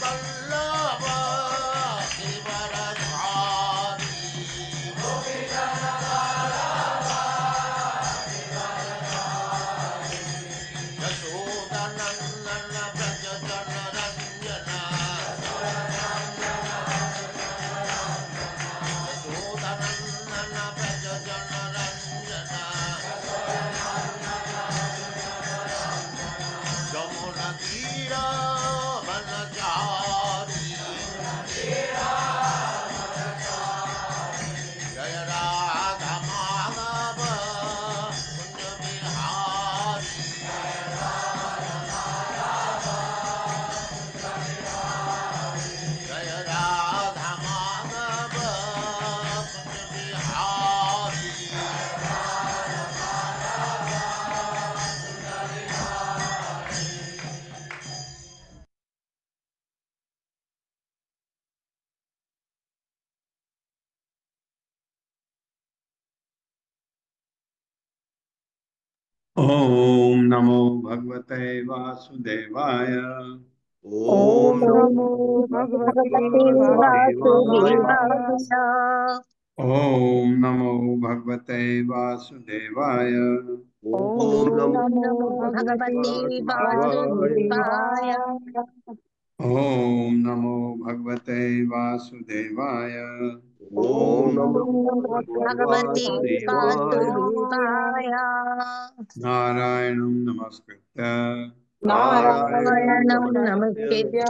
वल्लभ गिरिवरधारी यशोदनन्दन व्रज जनरञ्जन यशोदनन्दन व्रज जनरञ्जन यमुना तीरा वनचारी जय राधा माधव कुंज बिहारी जय राधा माधव कुंज बिहारी ओम नमो भगवते वासुदेवाय। ओम ओम नमो नमो भगवते भगवते वासुदेवाय। वासुदेवाय। ओम नमो भगवते वासुदेवाय। ओम ओम नमो नमो भगवते भगवते वासुदेवाय। वासुदेवाय। ओम नमो भगवते वासुदेवाय। ओम ओम नमो नमो भगवते भगवते वासुदेवाय। वासुदेवाय। नारायणं नमस्कृत्य नारायणं नारायणं नमस्कृत्य नमस्कृत्य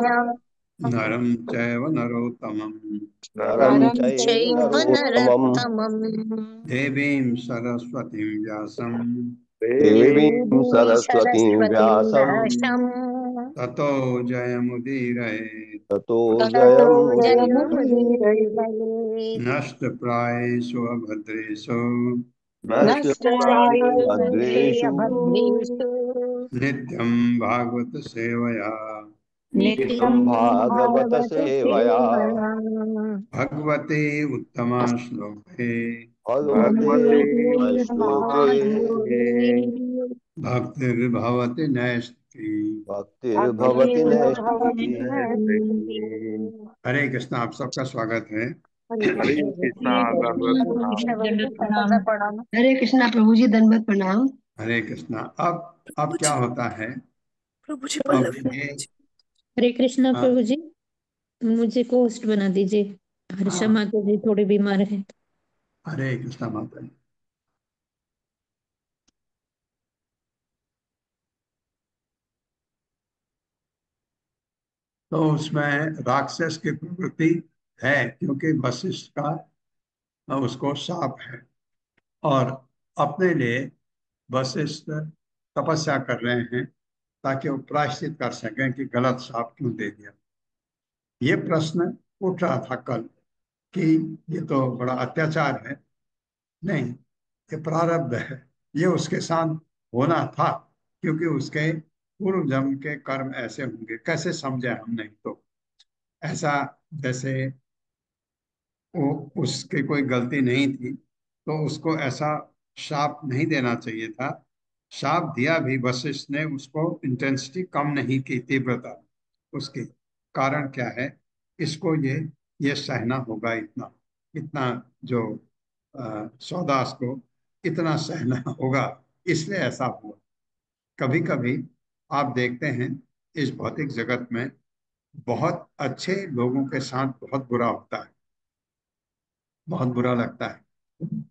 नरं चैव नरोत्तमं नरं नरं चैव चैव नरोत्तमम् नरोत्तमम् देवीं सरस्वतीं व्यासं देवीं देवीं सरस्वतीं सरस्वतीं व्यासं व्यासम् ततो जयमुदीरये। ततो ततो जयमुदीरये। जयमुदीरये। नष्टप्रायेषु अभद्रेषु नष्टप्रायेषु नष्टप्रायेषु अभद्रेषु नित्यं भागवत सेवया नित्यं नित्यं भागवत भागवत सेवया सेवया। भगवते उत्तमा श्लोके भगवते भगवते उत्तमश्लोके महाश्लोके भक्तिर्भवति नैष्ठी। भक्तिर्भवति भक्तिर्भवति नैष्ठिकी। नैष्ठिकी। हरे कृष्णा, आप सबका स्वागत है। हरे हरे कृष्ण कृष्णा दंडवत प्रणाम। प्रणाम। हरे कृष्णा प्रभु जी, दंडवत प्रणाम। हरे कृष्णा। अब क्या होता है, प्रभु जी अब पल्लवी ये हरे कृष्णा आ, प्रभु जी, मुझे को होस्ट बना दीजिए। हर्षा हाँ, माता जी थोड़े बीमार हैं। हरे कृष्णा माता जी। तो उसमें राक्षस की प्रवृत्ति है, क्योंकि वशिष्ठ का उसको शाप है, और अपने लिए वशिष्ठ तपस्या कर रहे हैं ताकि वो प्रायश्चित कर सकें कि गलत शाप क्यों दे दिया। ये प्रश्न उठ रहा था कल कि ये तो बड़ा अत्याचार है। नहीं, ये प्रारब्ध है, ये उसके साथ होना था, क्योंकि उसके पूर्व जन्म के कर्म ऐसे होंगे। कैसे समझे हम? नहीं तो ऐसा जैसे वो उसकी कोई गलती नहीं थी तो उसको ऐसा शाप नहीं देना चाहिए था। शाप दिया भी, वशिष्ठ ने उसको इंटेंसिटी कम नहीं की, तीव्रता उसकी। कारण क्या है? इसको ये सहना होगा, इतना इतना जो सौदास को इतना सहना होगा, इसलिए ऐसा हुआ। कभी कभी आप देखते हैं इस भौतिक जगत में बहुत अच्छे लोगों के साथ बहुत बुरा होता है, बहुत बुरा लगता है।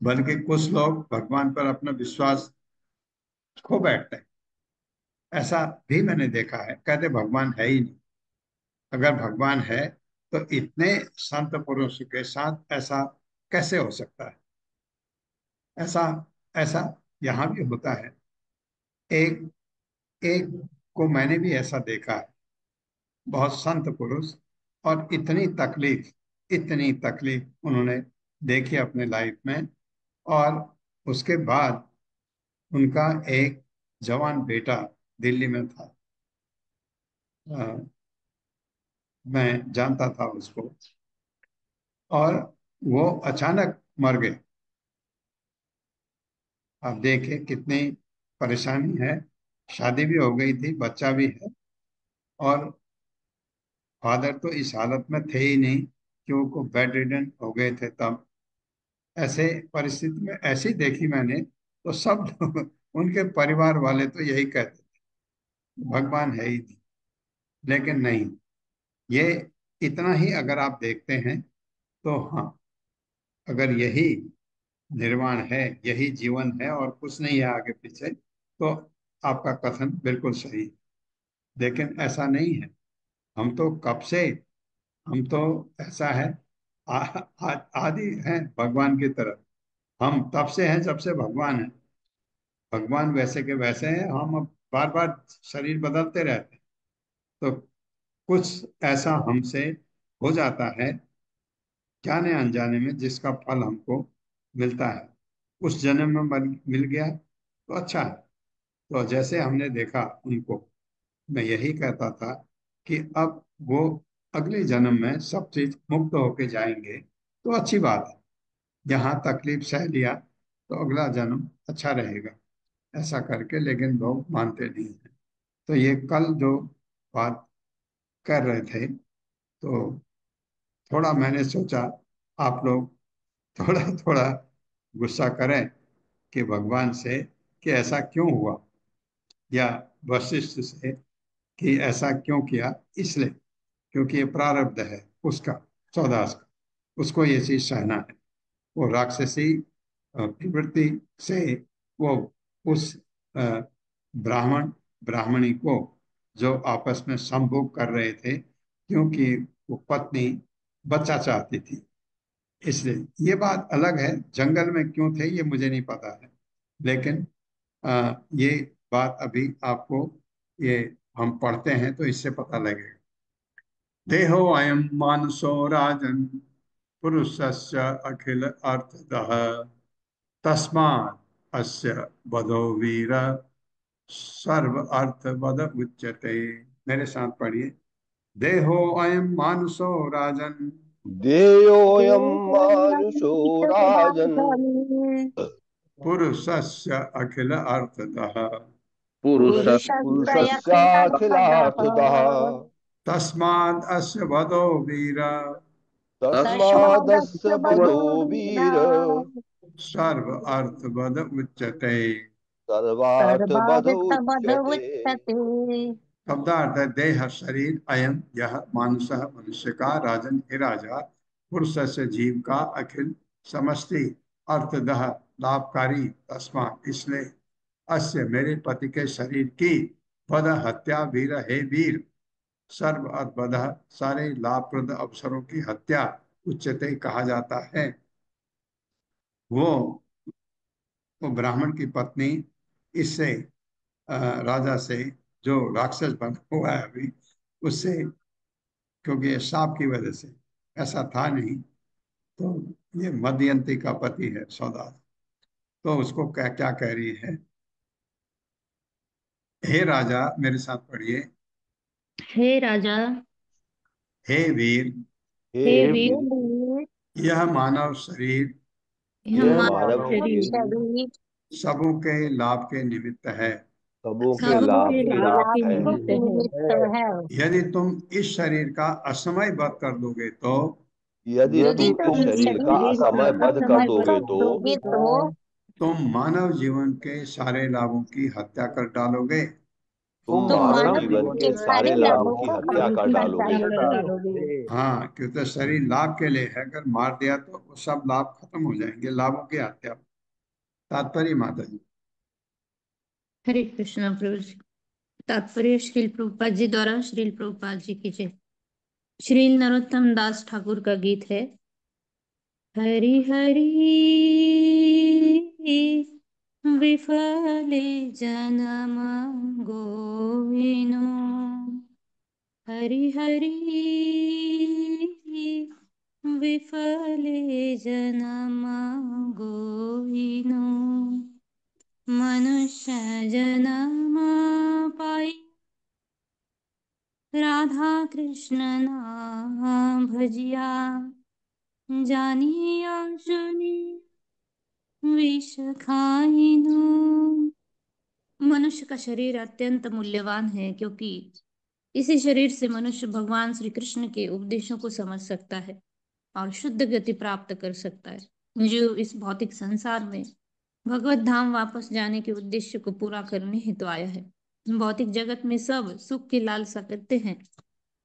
बल्कि कुछ लोग भगवान पर अपना विश्वास खो बैठते हैं। ऐसा भी मैंने देखा है, कहते भगवान है ही नहीं। अगर भगवान है तो इतने संत पुरुष के साथ ऐसा कैसे हो सकता है? ऐसा ऐसा यहाँ भी होता है। एक एक को मैंने भी ऐसा देखा है, बहुत संत पुरुष, और इतनी तकलीफ उन्होंने देखी अपने लाइफ में। और उसके बाद उनका एक जवान बेटा दिल्ली में था, अ, मैं जानता था उसको, और वो अचानक मर गए। आप देखें कितनी परेशानी है। शादी भी हो गई थी, बच्चा भी है, और फादर तो इस हालत में थे ही नहीं कि वो बेड रिडन हो गए थे तब। ऐसे परिस्थिति में ऐसी देखी मैंने, तो सब लोग, उनके परिवार वाले तो यही कहते थे भगवान है ही नहीं। लेकिन नहीं, ये इतना ही अगर आप देखते हैं तो हाँ, अगर यही निर्वाण है, यही जीवन है और कुछ नहीं है आगे पीछे, तो आपका कथन बिल्कुल सही है। लेकिन ऐसा नहीं है। हम तो कब से, हम तो ऐसा है, आदि हैं भगवान की तरफ। हम तब से हैं जब से भगवान है। भगवान वैसे के वैसे हैं, हम अब बार बार शरीर बदलते रहते हैं। तो कुछ ऐसा हमसे हो जाता है जाने अनजाने में, जिसका फल हमको मिलता है। उस जन्म में मिल गया तो अच्छा है। तो जैसे हमने देखा उनको, मैं यही कहता था कि अब वो अगले जन्म में सब चीज मुक्त होके जाएंगे तो अच्छी बात है। यहाँ तकलीफ सह लिया तो अगला जन्म अच्छा रहेगा, ऐसा करके। लेकिन लोग मानते नहीं हैं। तो ये कल जो बात कर रहे थे, तो थोड़ा मैंने सोचा आप लोग थोड़ा थोड़ा गुस्सा करें कि भगवान से कि ऐसा क्यों हुआ, या वशिष्ठ से कि ऐसा क्यों किया। इसलिए क्योंकि ये प्रारब्ध है उसका, चौदास का, उसको ये चीज सहना है। वो राक्षसी प्रवृत्ति से वो उस अ, ब्राह्मण ब्राह्मणी को जो आपस में संभोग कर रहे थे, क्योंकि वो पत्नी बच्चा चाहती थी, इसलिए। ये बात अलग है, जंगल में क्यों थे ये मुझे नहीं पता है। लेकिन ये बात अभी आपको, ये हम पढ़ते हैं तो इससे पता लगेगा। देहो अयम मानुषो राजन पुरुषस्य अखिल अर्थदः तस्मात् अस्य वधो वीर सर्व अर्थ वद उच्यते। मेरे साथ पढ़िए। देहो अयम मानुषो राजन देयोऽयं मानुषो राजन् पुरुषस्य अखिल अर्थदः पुरुषस्याखिलार्थतः तस्माद् अस्य वधो वीर तस्मादस्य वधो वीर सर्व अर्थ वद उच्यते। सर्वार्थबध उच्यते। शब्दार्थ है देह शरीर, अयम यह मानुष मनुष्य का, राजन हे राजा, पुरुष से जीव का, अखिल समष्टि, अर्थदह लाभकारी, तस्मा इसलिए, अस्य मेरे पति के शरीर की, वध हत्या वीर हे वीर, सर्व अद्भुत सारे लाभप्रद अवसरों की हत्या, उच्चते कहा जाता है। वो वो ब्राह्मण की पत्नी इससे राजा से, जो राक्षस बना हुआ है अभी, उससे, क्योंकि ये सांप की वजह से, ऐसा था नहीं। तो ये मदयंती का पति है सौदास। तो उसको क्या क्या कह रही है। हे राजा, मेरे साथ पढ़िए। हे राजा, हे वीर, हे हे वीर, वीर, यह मानव शरीर यह यह मानव मानव शरीर शरीर सबों के लाभ के निमित्त है। सबों के सबों लाभ के के लाभ के निमित्त है। निमित्त है। यदि तुम इस शरीर का असमय वध कर दोगे तो यदि यदि तुम इस तुम इस शरीर का शरीर का असमय वध कर असमय दोगे वध तो करोगे तुम मानव जीवन के सारे लाभों की हत्या कर डालोगे। तुम तो मानव मानव जीवन जीवन के के सारे सारे लाभों लाभों की को हत्या कर डालोगे। डालोगे। हाँ, क्योंकि शरीर लाभ के लिए है, अगर मार दिया तो वो सब लाभ खत्म हो जाएंगे, लाभों की हत्या। तात्पर्य माता जी। हरे कृष्णा प्रभु जी। तात्पर्य श्रील प्रभुपाद जी द्वारा श्रील प्रभुपाद जी की जय। श्रील नरोत्तम दास ठाकुर का गीत है। हरि हरि विफले जन्म गोविनो, हरि हरि विफले जन्म गोविनो, मनुष्य जन्म पाई राधा कृष्ण नाम भजिया, जानिया जुनि विष खाइनु। मनुष्य का शरीर अत्यंत मूल्यवान है, क्योंकि इसी शरीर से मनुष्य भगवान श्री कृष्ण के उपदेशों को समझ सकता है और शुद्ध गति प्राप्त कर सकता है। जो इस भौतिक संसार में भगवत धाम वापस जाने के उद्देश्य को पूरा करने हेतु आया है। भौतिक जगत में सब सुख की लालसा करते हैं,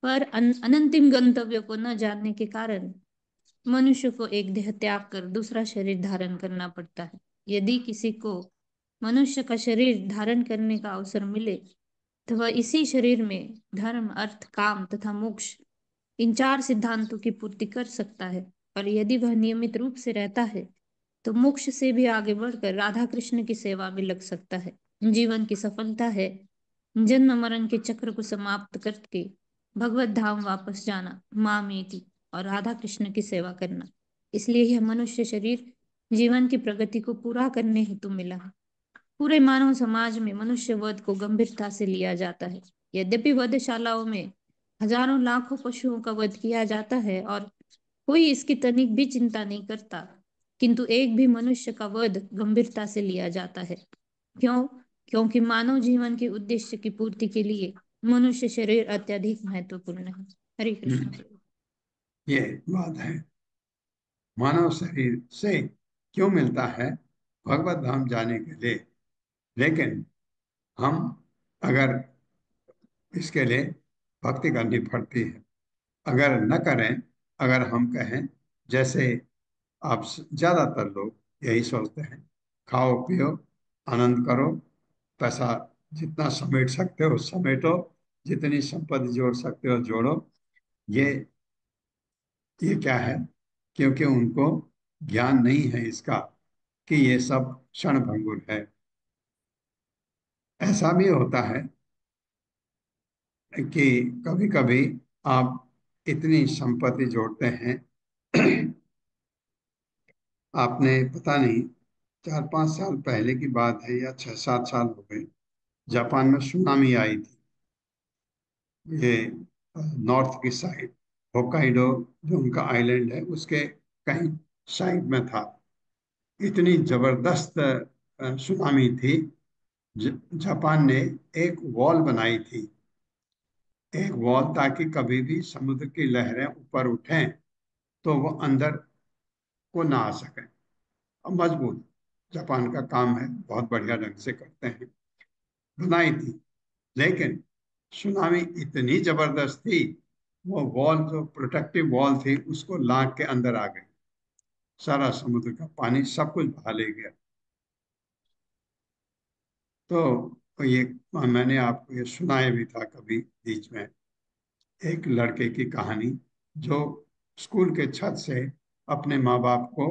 पर अनंतिम गंतव्य को न जानने के कारण मनुष्य को एक देह त्याग कर दूसरा शरीर धारण करना पड़ता है। यदि किसी को मनुष्य का शरीर धारण करने का अवसर मिले तो वह इसी शरीर में धर्म, अर्थ, काम तथा मोक्ष, इन 4 सिद्धांतों की पूर्ति कर सकता है। और यदि वह नियमित रूप से रहता है तो मोक्ष से भी आगे बढ़कर राधा कृष्ण की सेवा में लग सकता है। जीवन की सफलता है जन्म मरण के चक्र को समाप्त करके भगवत धाम वापस जाना, मामेति, और राधा कृष्ण की सेवा करना। इसलिए यह मनुष्य शरीर जीवन की प्रगति को पूरा करने हेतु मिला है। पूरे मानव समाज में मनुष्य वध को गंभीरता से लिया जाता है। यद्यपि वधशालाओं में हजारों लाखों पशुओं का वध किया जाता है और कोई इसकी तनिक भी चिंता नहीं करता, किंतु एक भी मनुष्य का वध गंभीरता से लिया जाता है। क्यों? क्योंकि मानव जीवन के उद्देश्य की पूर्ति के लिए मनुष्य शरीर अत्यधिक महत्वपूर्ण है। हरे कृष्ण। ये बात है। मानव शरीर से क्यों मिलता है? भगवत धाम जाने के लिए। लेकिन हम अगर इसके लिए भक्ति करनी पड़ती है। अगर न करें, अगर हम कहें, जैसे आप ज्यादातर लोग यही सोचते हैं, खाओ पियो आनंद करो, पैसा जितना समेट सकते हो समेटो, जितनी संपत्ति जोड़ सकते हो जोड़ो। ये ये क्या है? क्योंकि उनको ज्ञान नहीं है इसका कि ये सब क्षण भंगुर है। ऐसा भी होता है कि कभी कभी आप इतनी संपत्ति जोड़ते हैं आपने पता नहीं 4-5 साल पहले की बात है या 6-7 साल हो गए, जापान में सुनामी आई थी। ये नॉर्थ की साइड, होक्काइडो जो उनका आइलैंड है उसके कहीं साइड में था। इतनी जबरदस्त सुनामी थी। जापान ने एक वॉल बनाई थी, एक वॉल, ताकि कभी भी समुद्र की लहरें ऊपर उठें तो वो अंदर को ना आ सके। अब मजबूत जापान का काम है, बहुत बढ़िया ढंग से करते हैं, बनाई थी। लेकिन सुनामी इतनी जबरदस्त थी, वो वॉल जो प्रोटेक्टिव वॉल थी उसको लांग के अंदर आ गई। सारा समुद्र का पानी सब कुछ बहा ले गया। तो ये मैंने आपको ये सुनाया भी था कभी बीच में, एक लड़के की कहानी जो स्कूल के छत से अपने माँ बाप को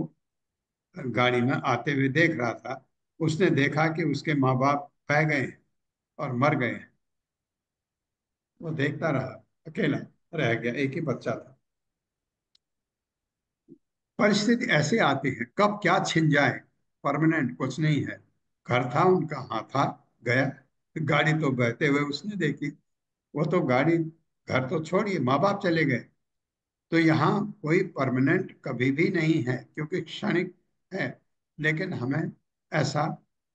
गाड़ी में आते हुए देख रहा था। उसने देखा कि उसके माँ बाप बह गए हैं और मर गए हैं। वो देखता रहा, अकेला रह गया, एक ही बच्चा था। परिस्थिति ऐसे आती है, कब क्या छिन जाए, परमानेंट कुछ नहीं है। घर था उनका, हाँ था, गया। गाड़ी तो बहते हुए उसने देखी। वो तो गाड़ी, घर तो छोड़िए, माँ बाप चले गए। तो यहाँ कोई परमानेंट कभी भी नहीं है, क्योंकि क्षणिक है। लेकिन हमें ऐसा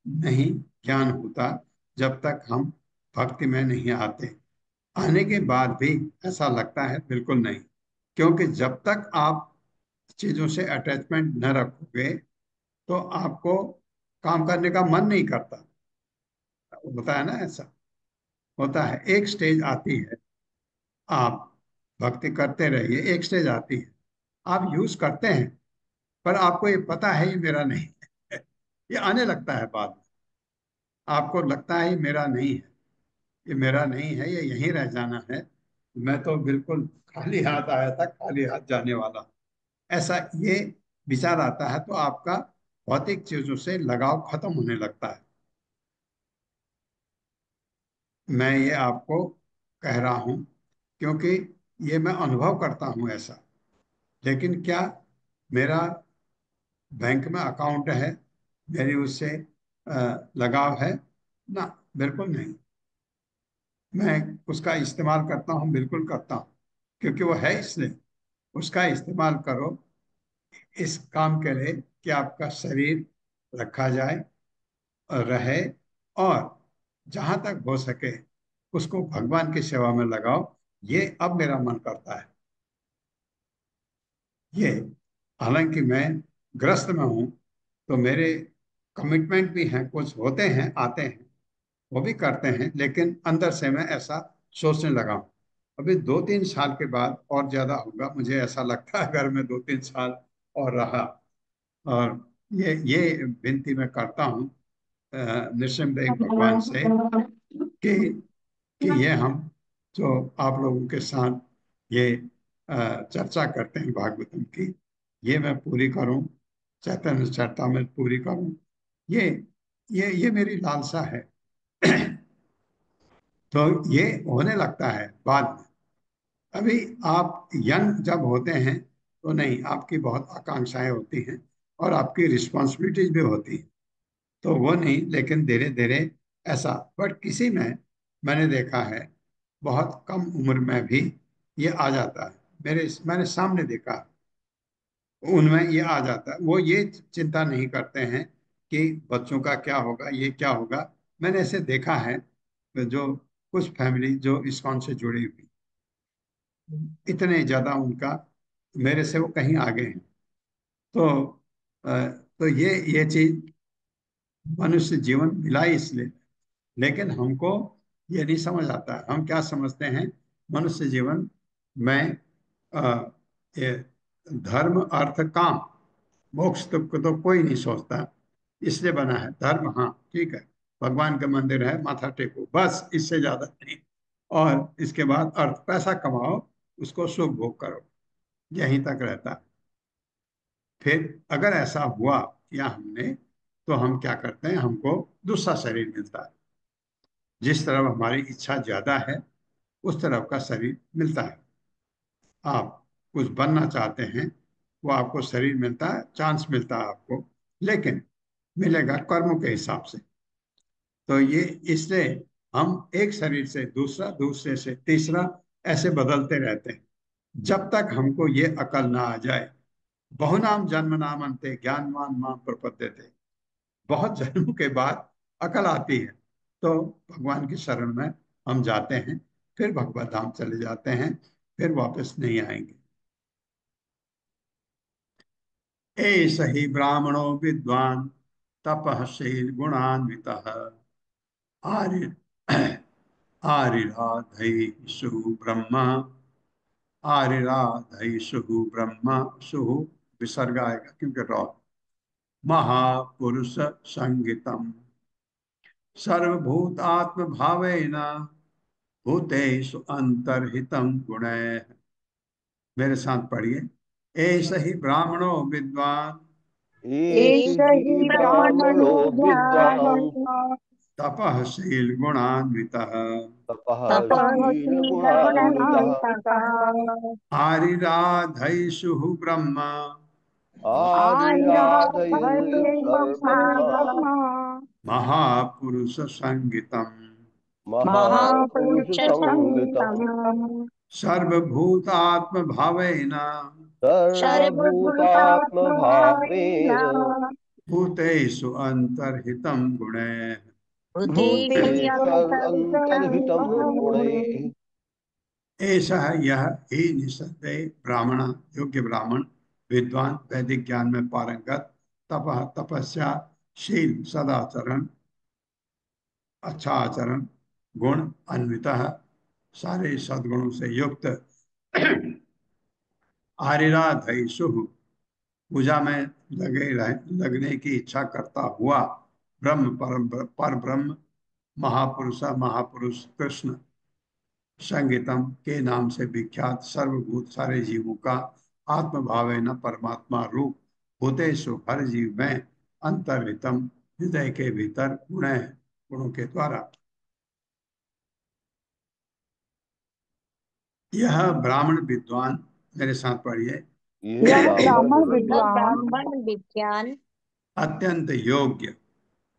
नहीं ज्ञान होता जब तक हम भक्ति में नहीं आते। आने के बाद भी ऐसा लगता है बिल्कुल नहीं, क्योंकि जब तक आप चीजों से अटैचमेंट न रखोगे तो आपको काम करने का मन नहीं करता। होता है ना, ऐसा होता है। एक स्टेज आती है, आप भक्ति करते रहिए, एक स्टेज आती है, आप यूज करते हैं, पर आपको ये पता है ये मेरा नहीं है। ये आने लगता है बाद में, आपको लगता है ये मेरा नहीं है, ये मेरा नहीं है, ये यहीं रह जाना है। मैं तो बिल्कुल खाली हाथ आया था, खाली हाथ जाने वाला। ऐसा ये विचार आता है तो आपका भौतिक चीजों से लगाव खत्म होने लगता है। मैं ये आपको कह रहा हूं क्योंकि ये मैं अनुभव करता हूं ऐसा। लेकिन क्या मेरा बैंक में अकाउंट है, मेरी उससे लगाव है? ना, बिल्कुल नहीं। मैं उसका इस्तेमाल करता हूं, बिल्कुल करता हूं, क्योंकि वो है इसलिए। उसका इस्तेमाल करो इस काम के लिए कि आपका शरीर रखा जाए और रहे, और जहां तक हो सके उसको भगवान की सेवा में लगाओ, ये अब मेरा मन करता है। ये हालांकि मैं ग्रस्त में हूं, तो मेरे कमिटमेंट भी हैं, कुछ होते हैं, आते हैं, वो भी करते हैं, लेकिन अंदर से मैं ऐसा सोचने लगा हूं। अभी 2-3 साल के बाद और ज्यादा होगा, मुझे ऐसा लगता है, अगर मैं 2-3 साल और रहा। और ये विनती मैं करता हूँ नृसिंहदेव भगवान से कि ये हम जो आप लोगों के साथ ये चर्चा करते हैं भागवतम की, ये मैं पूरी करूं, चैतन्य चरितामृत पूरी करूं। ये ये मेरी लालसा है। तो ये होने लगता है बाद में। अभी आप यंग जब होते हैं तो नहीं, आपकी बहुत आकांक्षाएं होती हैं और आपकी रिस्पॉन्सिबिलिटीज भी होती हैं, तो वो नहीं, लेकिन धीरे धीरे ऐसा, बट किसी में मैंने देखा है बहुत कम उम्र में भी ये आ जाता है। मैंने सामने देखा, उनमें ये आ जाता है। वो ये चिंता नहीं करते हैं कि बच्चों का क्या होगा, ये क्या होगा। मैंने ऐसे देखा है, जो कुछ फैमिली जो इस्कॉन से जुड़ी हुई, इतने ज्यादा उनका मेरे से वो कहीं आगे हैं। तो तो ये चीज मनुष्य जीवन मिला ही इसलिए, लेकिन हमको ये नहीं समझ आता है। हम क्या समझते हैं, मनुष्य जीवन में अ, ये धर्म अर्थ काम मोक्ष तो कोई नहीं सोचता, इसलिए बना है धर्म। हाँ ठीक है, भगवान का मंदिर है, माथा टेको, बस, इससे ज्यादा नहीं। और इसके बाद अर्थ, पैसा कमाओ, उसको सुख भोग करो, यहीं तक रहता है। फिर अगर ऐसा हुआ या हमने, तो हम क्या करते हैं, हमको दूसरा शरीर मिलता है। जिस तरफ हमारी इच्छा ज्यादा है, उस तरफ का शरीर मिलता है। आप कुछ बनना चाहते हैं, वो आपको शरीर मिलता है, चांस मिलता है आपको, लेकिन मिलेगा कर्मों के हिसाब से। तो ये इसलिए हम एक शरीर से दूसरा, दूसरे से तीसरा, ऐसे बदलते रहते हैं, जब तक हमको ये अकल ना आ जाए। बहुनाम जन्म नाम अंते ज्ञानवान माम प्रपद्यते। बहुत जन्मों के बाद अकल आती है, तो भगवान की शरण में हम जाते हैं, फिर भगवत धाम चले जाते हैं, फिर वापस नहीं आएंगे। एष ही ब्राह्मणो विद्वान तपःशील गुणान्वितः आर्य आर्यराधैषु ब्रह्म आर्यराधैषु ब्रह्म सुः, विसर्ग आएगा क्योंकि रॉ, महापुरुष संगीतम सर्वभूतात्म भावेन भूतेषु अंतर्हितम गुणैः। मेरे साथ पढ़िए। ऐसा ही ब्राह्मणो विद्वान एष एष हि हि ब्राह्मणो ब्राह्मणो विद्वान् विद्वान् तपःशील गुणान्वितः तपः शीलगुणान्वितः तपःशीलगुणान्वितः आरिराधैषु ब्रह्म आदिराधैः सर्वब्रह्म आयुराग्रह्म महापुरुष संगीतम महापुरुषसंहितम् महापुरुषसंहितम् सर्वभूतात्म भावेन सर्वभूतात्मभावेन सर्वभूतात्मभावेन भूतेषु अंतर्हितम गुणैः। भूतेष्वन्तर्हितं भूतेर्यन्तर्गतम् गुणैः। ऐसा है, यह ही निसंदेह ब्राह्मण, योग्य ब्राह्मण, विद्वान, वैदिक ज्ञान में पारंगत, तपः तपस्या, शील सदाचरण, अच्छा आचरण, गुण अन्वित, सारे सद्गुणों से युक्त, आरिराधैषु, पूजा में लगने की इच्छा करता हुआ, ब्रह्म पर ब्रह्म, महापुरुष महापुरुष कृष्ण, संगीतम के नाम से विख्यात, सर्वभूत सारे जीवों का, आत्म भावे न परमात्मा रूप, भूतेषु हर जीव में, अंतर्हितम हृदय के भीतर, गुण है, गुणों के द्वारा। यह ब्राह्मण विद्वान, मेरे साथ पढ़िए। यह यह ब्राह्मण ब्राह्मण विद्वान विद्वान ब्राह्मण विज्ञान अत्यंत योग्य,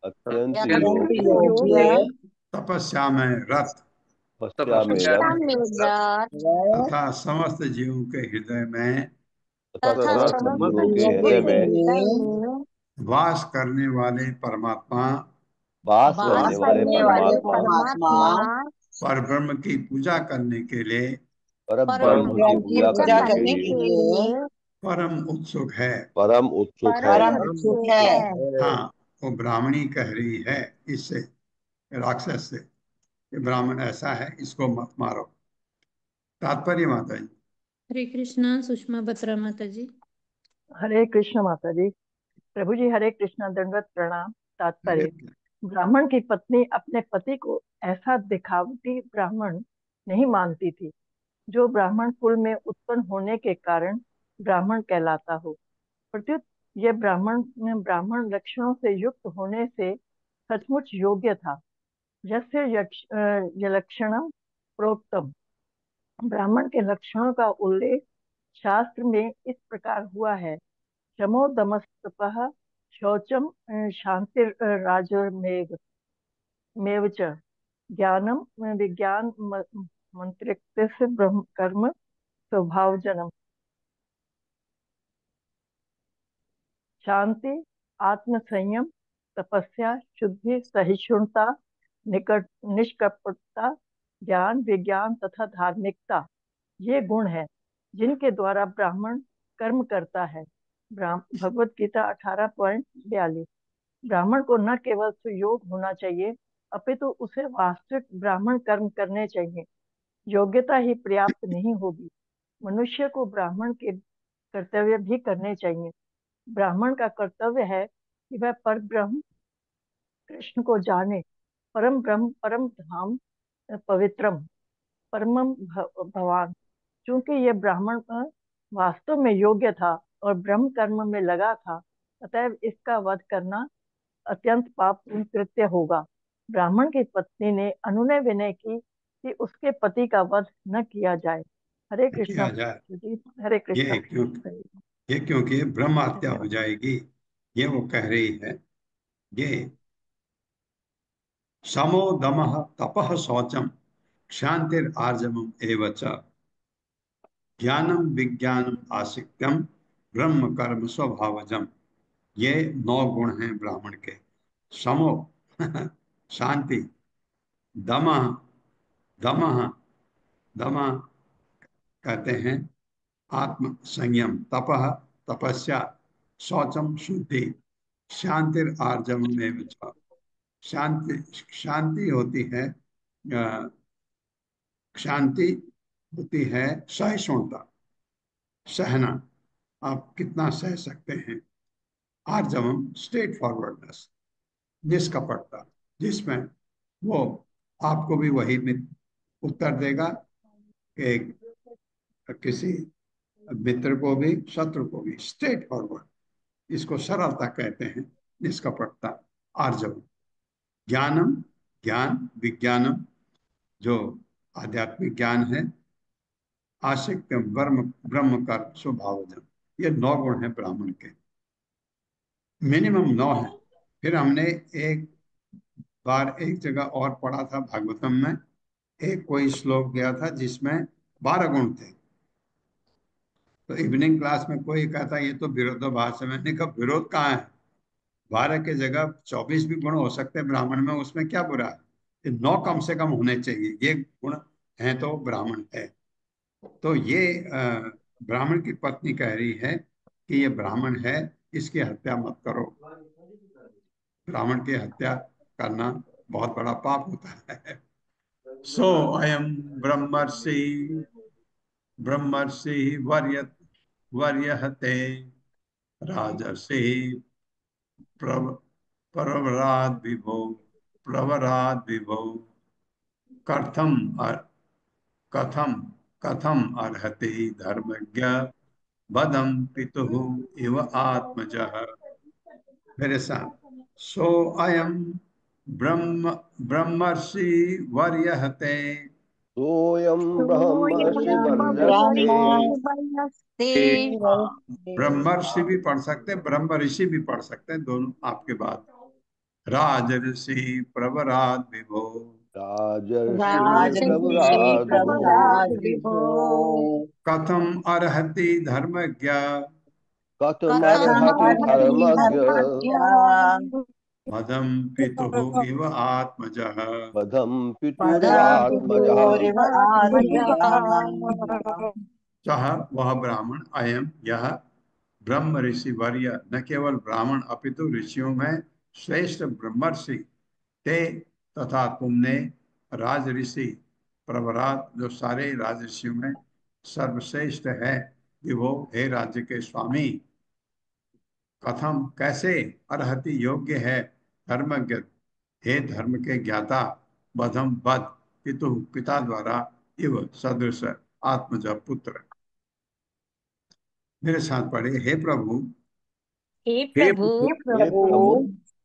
अत्यंत अत्यंत योग्य योग्य तपस्या में रत, तपस्या में रत मेरा तथा समस्त जीवों के हृदय में तथा तथा समस्त समस्त जीवों के जीवों हृदय के में हृदय में वास करने वाले परमात्मा वास करने वास वाले करने वाले परमात्मा परमात्मा परब्रह्म की पूजा करने के लिए पर परम ब्रह्म की ब्रह्म की पूजा पूजा करने के करने लिए के लिए परम उत्सुक है। परम उत्सुक है। परम उत्सुक है। हाँ, वो ब्राह्मणी कह रही है इससे, राक्षस से, कि ब्राह्मण ऐसा है, इसको मत मारो। तात्पर्य माता जी। हरे कृष्णा। सुषमा बत्रा माता जी। हरे कृष्ण माता जी। प्रभु जी हरे कृष्ण, दंडवत प्रणाम। तात्पर्य: हरे ब्राह्मण की पत्नी अपने पति को ऐसा दिखावटी ब्राह्मण नहीं मानती थी जो ब्राह्मण कुल में उत्पन्न होने के कारण ब्राह्मण कहलाता हो। प्रत्युत यह ब्राह्मण ब्राह्मण लक्षणों से युक्त होने से सचमुच योग्य था। यस्य लक्षणम प्रोक्तम। ब्राह्मण के लक्षणों का उल्लेख शास्त्र में इस प्रकार हुआ है: शमो दमस्तपः शौचम शांतिर राजमेव मेव च ज्ञानम विज्ञान मंत्रित्व ब्रह्म कर्म स्वभावजनम। शांति, आत्म संयम, तपस्या, शुद्धि, सहिष्णुता, निकट निष्कपटता, ज्ञान विज्ञान तथा धार्मिकता ये गुण हैं जिनके द्वारा ब्राह्मण कर्म करता है। भगवत गीता 18.42। ब्राह्मण को न केवल सुयोग होना चाहिए अपितु उसे वास्तविक ब्राह्मण कर्म करने चाहिए। योग्यता ही पर्याप्त नहीं होगी, मनुष्य को ब्राह्मण के कर्तव्य भी करने चाहिए। ब्राह्मण का कर्तव्य है कि वह पर ब्रह्म कृष्ण को जाने। परम ब्रह्म, परम धाम, पवित्रम, परमम भवान। चूंकि यह ब्राह्मण वास्तव में योग्य था और ब्रह्म कर्म में लगा था, अतएव इसका वध करना अत्यंत पापपूर्ण कृत्य होगा। ब्राह्मण की पत्नी ने अनुनय विनय की कि उसके पति का वध न किया जाए। हरे कृष्णा किया जाए। जी, हरे कृष्णा। ये क्योंकि ब्रह्म हत्या हो धन्यवाद। जाएगी, ये वो कह रही है। ये समो दमः तपः शौचम क्षांतिर आर्जवम एव च ज्ञानम विज्ञानम आसिक्यम ब्रह्म कर्म स्वभावजम। ये 9 गुण हैं ब्राह्मण के। समो शांति, दमः, दमः, दमः कहते हैं आत्म संयम, तपः तपस्या, शौचम शुद्धि, शांतिर आर्जवम एव च। शांति, शांति होती है, शांति होती है सहिष्णुता, सहना, आप कितना सह सकते हैं। आर्जवम स्ट्रेट फॉरवर्डनेस, निष्कपटता, जिसमें वो आपको भी वही उत्तर देगा कि किसी मित्र को भी शत्रु को भी, स्ट्रेट फॉरवर्ड, इसको सरलता कहते हैं, निष्कपटता, आर्जवम। ज्ञानम, ज्ञान विज्ञानम, जो आध्यात्मिक ज्ञान है, आशिक्यम ब्रह्म, ब्रह्म का स्वभावजन। ये 9 गुण है ब्राह्मण के, मिनिमम 9 है। फिर हमने एक बार एक जगह और पढ़ा था भागवतम में, एक कोई श्लोक गया था जिसमें 12 गुण थे। तो इवनिंग क्लास में कोई कहता ये तो विरोधाभास है। मैंने कहा विरोध कहाँ है, 12 के जगह 24 भी गुण हो सकते हैं ब्राह्मण में, उसमें क्या बुरा है। ये 9 कम से कम होने चाहिए, ये गुण है तो ब्राह्मण है। तो ये ब्राह्मण की पत्नी कह रही है कि ये ब्राह्मण है, इसकी हत्या मत करो। ब्राह्मण की हत्या करना बहुत बड़ा पाप होता है। सो अयम ब्रह्मर्षि, ब्रह्मर्षि वर्यहते राजर्षि प्रवराद विभो, प्रवराद विभो कथम कथम कथम अर्हति धर्मज्ञ बदम पितुः इव आत्मजः। मेरे साथ, सो अयम ब्रह्म ब्रह्मर्षि वर्यहते। सोऽयं ब्रह्मर्षि वर्यस्ते। ब्रह्मस्ते हाँ, ब्रह्मर्षि भी पढ़ सकते हैं, ब्रह्म ऋषि भी पढ़ सकते हैं, दोनों आपके बात। राजर्षि प्रवराद विभो, राजर्षि राजर्षिर्ब्रवराद विभो प्रभुराज विभो कथम अर्हति धर्मज्ञ कथमर्हति कथमर्हति धर्मज्ञ धर्मज्ञ मदं पितुः इव आत्मजः पदम पितुरिवात्मजः पदातिपूर्व सः वह ब्राह्मण अयम यह ब्रह्म ऋषि वर्य न केवल ब्राह्मण अपितु ऋषियों में श्रेष्ठ ब्रह्मर्षि ते तथा तुमने राज ऋषि प्रवरात जो सारे राज ऋषियों में सर्वश्रेष्ठ है कि वो हे राज्य के स्वामी कथम कैसे अर्हति योग्य है धर्मज्ञ हे धर्म के ज्ञाता बधम बध पितु पिता द्वारा इव सदृश आत्मज पुत्र। मेरे साथ पढ़े हे प्रभु हे प्रभु हे प्रभु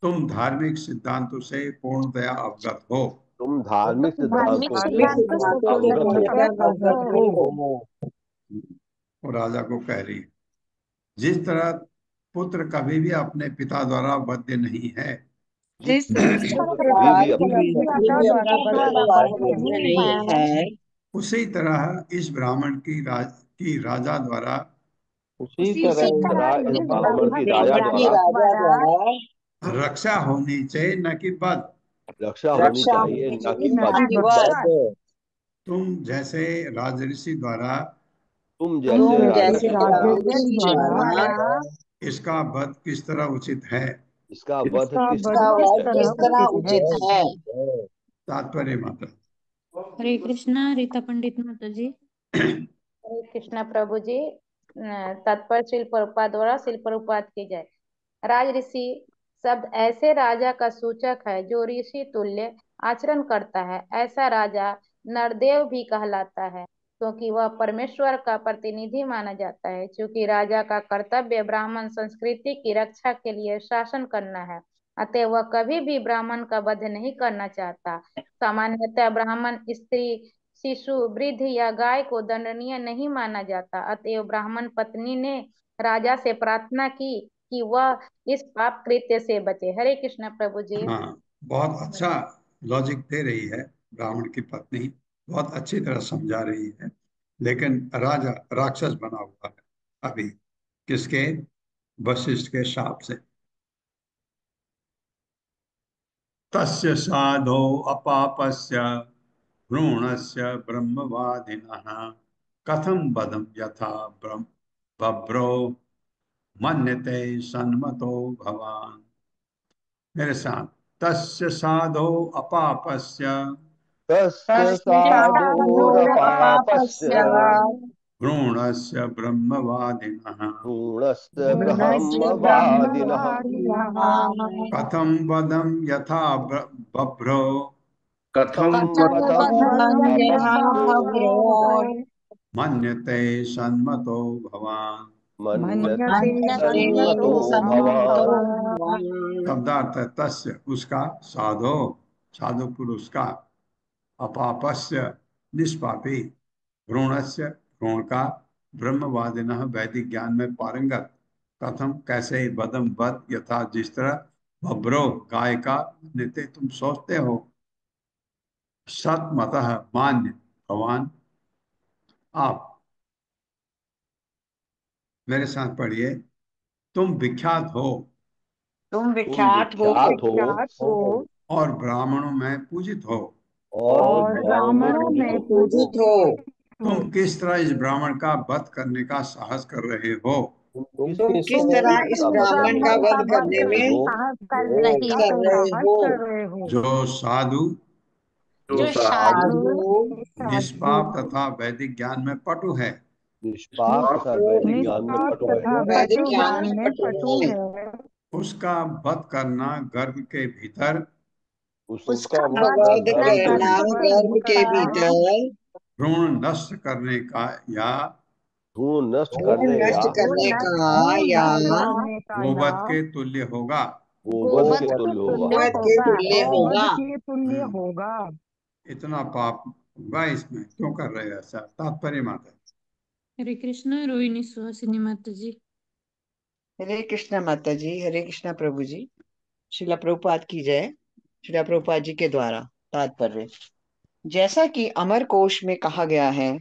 तुम धार्मिक सिद्धांतों से पूर्णतया अवगत हो। तुम धार्मिक धार्मिक सिद्धांतों से सिद्धांतों से अवगत हो। पूर्णतः अवगत हो। वो राजा को कह रही है जिस तरह पुत्र कभी भी अपने पिता द्वारा वध्य नहीं है जिस पुत्र तरह कभी भी अपने पिता द्वारा वध्य नहीं है उसी तरह इस ब्राह्मण की राजा द्वारा उसी उसी तरह तरह इस इस ब्राह्मण की ब्राह्मण राजा की द्वारा द्वारा रक्षा होनी चाहिए न कि वध। रक्षा होनी चाहिए, न कि न वध। कि वध। तुम जैसे राजऋषि द्वारा तुम तुम जैसे जैसे राजर्षि द्वारा राजर्षि द्वारा इसका वध किस तरह उचित है। इसका वध इसका किस वध तरह किस तरह उचित है। तात्पर्य माता हरे कृष्णा रीता पंडित माता जी। हरे कृष्णा प्रभु जी। तत्पर शिल प्रभुपाद द्वारा शिल प्रभुपाद की जय। राज ऋषि शब्द ऐसे राजा का सूचक है जो ऋषि तुल्य आचरण करता है। ऐसा राजा नरदेव भी कहलाता है क्योंकि वह परमेश्वर का प्रतिनिधि माना जाता है। क्योंकि राजा का कर्तव्य ब्राह्मण संस्कृति की रक्षा के लिए शासन करना है, अतः वह कभी भी ब्राह्मण का वध नहीं करना चाहता। सामान्यतः ब्राह्मण स्त्री शिशु वृद्ध या गाय को दंडनीय नहीं माना जाता। अतएव ब्राह्मण पत्नी ने राजा से प्रार्थना की कि वह इस पाप कृत्य से बचे। हरे कृष्ण प्रभु जी। हाँ बहुत अच्छा लॉजिक दे रही है ब्राह्मण की पत्नी बहुत अच्छी तरह समझा रही है लेकिन राजा राक्षस बना हुआ है अभी किसके वशिष्ठ के शाप से। तस्य साधो अपापस्य भ्रूणस्य ब्रह्मवादिनः कथम वदम यथा बभ्रो मन्यते सन्मतो भवान। मेरे साथ तस्य साधो अपापस्य तस्य तस्य साधोरपापस्य साधोरपापस्य भ्रूणस्य ब्रह्मवादिनः भ्रूणस्य गुणस्य ब्रह्मवादिनः ब्रह्मवादिनः कथं वदं यथा बभ्रो कथं कथं वदं वदं यथा यथा बभ्रो भ्रो मन्यते सन्मतो भवान्। मन्यते मन्यते सन्मतो सन्मतो भवान्। भवान्। शब्दार्थ है तस्य उसका साधो साधु पुरुष का अपापस्य निष्पापी भ्रूणस्य भ्रूण का ब्रह्मवादिनः वैदिक ज्ञान में पारंगत कथम कैसे बदम बद यथा जिस तरह बभ्रो गाय का नित्य तुम सोचते हो सतमतः मान्य भगवान आप। मेरे साथ पढ़िए तुम विख्यात हो तुम तुम विख्यात हो विख्यात हो और ब्राह्मणों में पूजित हो। और और ब्राह्मणों में ब्राह्मणों में पूजित हो। पूजित हो। तुम किस तरह इस ब्राह्मण का वध करने का साहस कर रहे हो। तुम तुम किस किस तरह तरह इसका इस वध ब्राह्मण करने का का वध साहस कर करने रहे में हो। साहस कर रही हो। जो साधु जो साधु निष्पाप तथा वैदिक ज्ञान में पटु है निष्पाप तथा वैदिक ज्ञान में निष्पाप पटु है। तथा वैदिक ज्ञान में पटु है। उसका वध करना गर्भ के भीतर उसका उसका वध वध करना गर्भ करना गर्भ के भीतर भ्रूण नष्ट करने का या भ्रूण नष्ट करने या भ्रूण नष्ट करने का या गोवध के तुल्य होगा। गोवध के गोवध के तुल्य होगा। तुल्य होगा। गौवध के तुल्य हम्म, होगा। इतना पाप होगा इसमें क्यों कर रहे हो ऐसा। तात्पर्य माता हरे कृष्णा रोहिणी सुहासिनी माता जी। हरे कृष्णा माता जी। हरे कृष्णा प्रभु जी। शिला प्रभुपाद की जय। शिला प्रभुपाद जी के द्वारा तात्पर्य जैसा कि अमर कोश में कहा गया है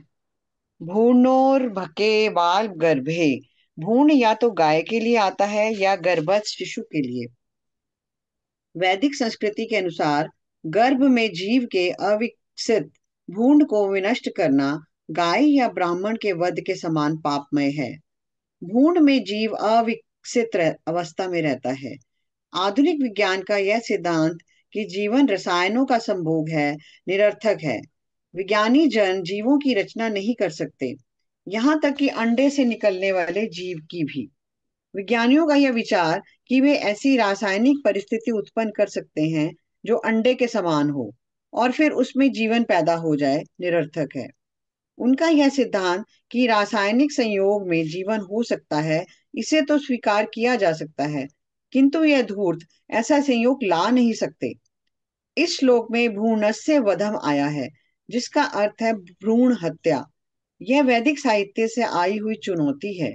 भ्रूणोर्भके बाल गर्भे भ्रूण या तो गाय के लिए आता है या गर्भस्थ शिशु के लिए। वैदिक संस्कृति के अनुसार गर्भ में जीव के अविकसित भ्रूण को विनष्ट करना गाय या ब्राह्मण के वध के समान पापमय है। भ्रूण में जीव अविकसित अवस्था में रहता है। आधुनिक विज्ञान का यह सिद्धांत कि जीवन रसायनों का संभोग है निरर्थक है। विज्ञानी जन जीवों की रचना नहीं कर सकते, यहाँ तक कि अंडे से निकलने वाले जीव की भी। विज्ञानियों का यह विचार कि वे ऐसी रासायनिक परिस्थिति उत्पन्न कर सकते हैं जो अंडे के समान हो और फिर उसमें जीवन पैदा हो जाए निरर्थक है। उनका यह सिद्धांत कि रासायनिक संयोग में जीवन हो सकता है, इसे तो स्वीकार किया जा सकता है, किंतु यह धूर्त ऐसा संयोग ला नहीं सकते। इस श्लोक में भ्रूणस्य वधम आया है, जिसका अर्थ है भ्रूण हत्या। यह वैदिक साहित्य से आई हुई चुनौती है।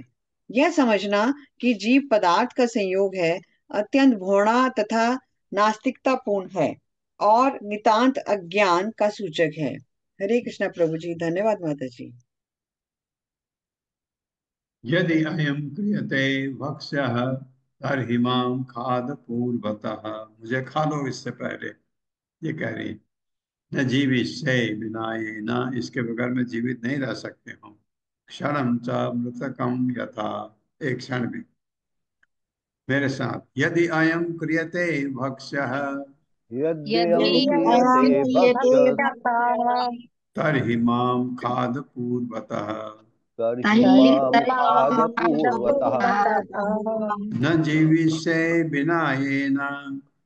यह समझना कि जीव पदार्थ का संयोग है अत्यंत घृणा तथा नास्तिकतापूर्ण है और नितांत अज्ञान का सूचक है। हरे कृष्णा प्रभु जी। धन्यवाद माता जी। यदि अयम क्रियते भक्ष्यः तर्हि मां खाद पूर्वतः। मुझे खा लो इससे पहले, ये कह रही। न जीविष्ये बिना ये न, इसके बगैर मैं जीवित नहीं रह सकते हूँ। क्षणम च मृतकम यथा, एक क्षण भी। मेरे साथ, यदि अयम क्रियते भक्ष्यः यद्ययं यदि क्रियते भक्ष्य तर्हि मां खाद पूर्वतः। तर्हि मां खाद पूर्वतः। न जीविष्ये बिना ये न,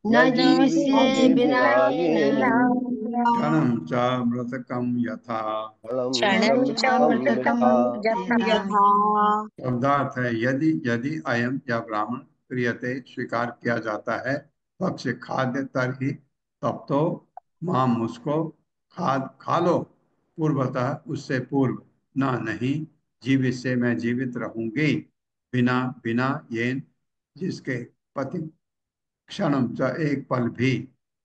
न न जीविष्ये जीविष्ये बिना विना येन येन क्षणं च मृतकं यथा। फलं च क्षणं च मृतकं मृतकं यथा। यथा। शब्दार्थ है, यदि यदि अयम या ब्राह्मण क्रियते स्वीकार किया जाता है भक्ष्य खाद्य तरही, तब तो माम मुझको खाद खा लो पूर्वतः, उससे पूर्व। ना नहीं, जीवित से मैं जीवित रहूंगी, बिना बिना ये जिसके पति क्षणम च एक पल भी,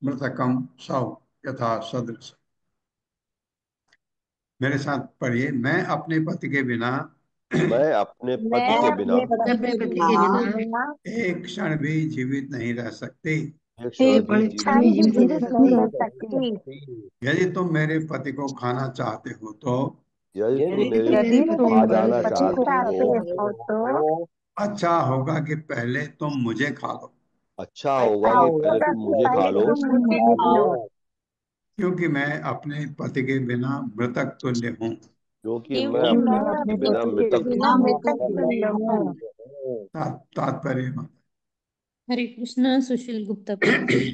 मृतकम सौ यथा सदृश। मेरे साथ पढ़िए, मैं अपने पति के बिना मैं अपने मैं पति के बिना अपने पति अपने के पति के बिना बिना एक क्षण भी जीवित नहीं रह सकती। एक क्षण भी एक क्षण जीवित भी नहीं जीवित नहीं रह रह जीवित नहीं रह सकते। सकती। यदि तुम मेरे पति को खाना चाहते हो तो यदि तुम यदि मेरे तुम यदि मेरे को पति खा तुम को मेरे जाना खाना पति को चाहते चाहते हो, चाहते हो हो तो अच्छा होगा कि पहले तुम मुझे खा लो, अच्छा अच्छा होगा कि पहले होगा तुम कि मुझे खा पहले लो, तुम मुझे खा लो, क्योंकि मैं अपने पति के बिना मृतक तुल्य हूँ। क्योंकि मैं क्योंकि अपने मैं पति के अपने बिना पति के मृतक बिना हूँ। मृतक तुल्य हूँ। तात्पर्य मत। हरे कृष्णा सुशील गुप्ता प्रभु जी।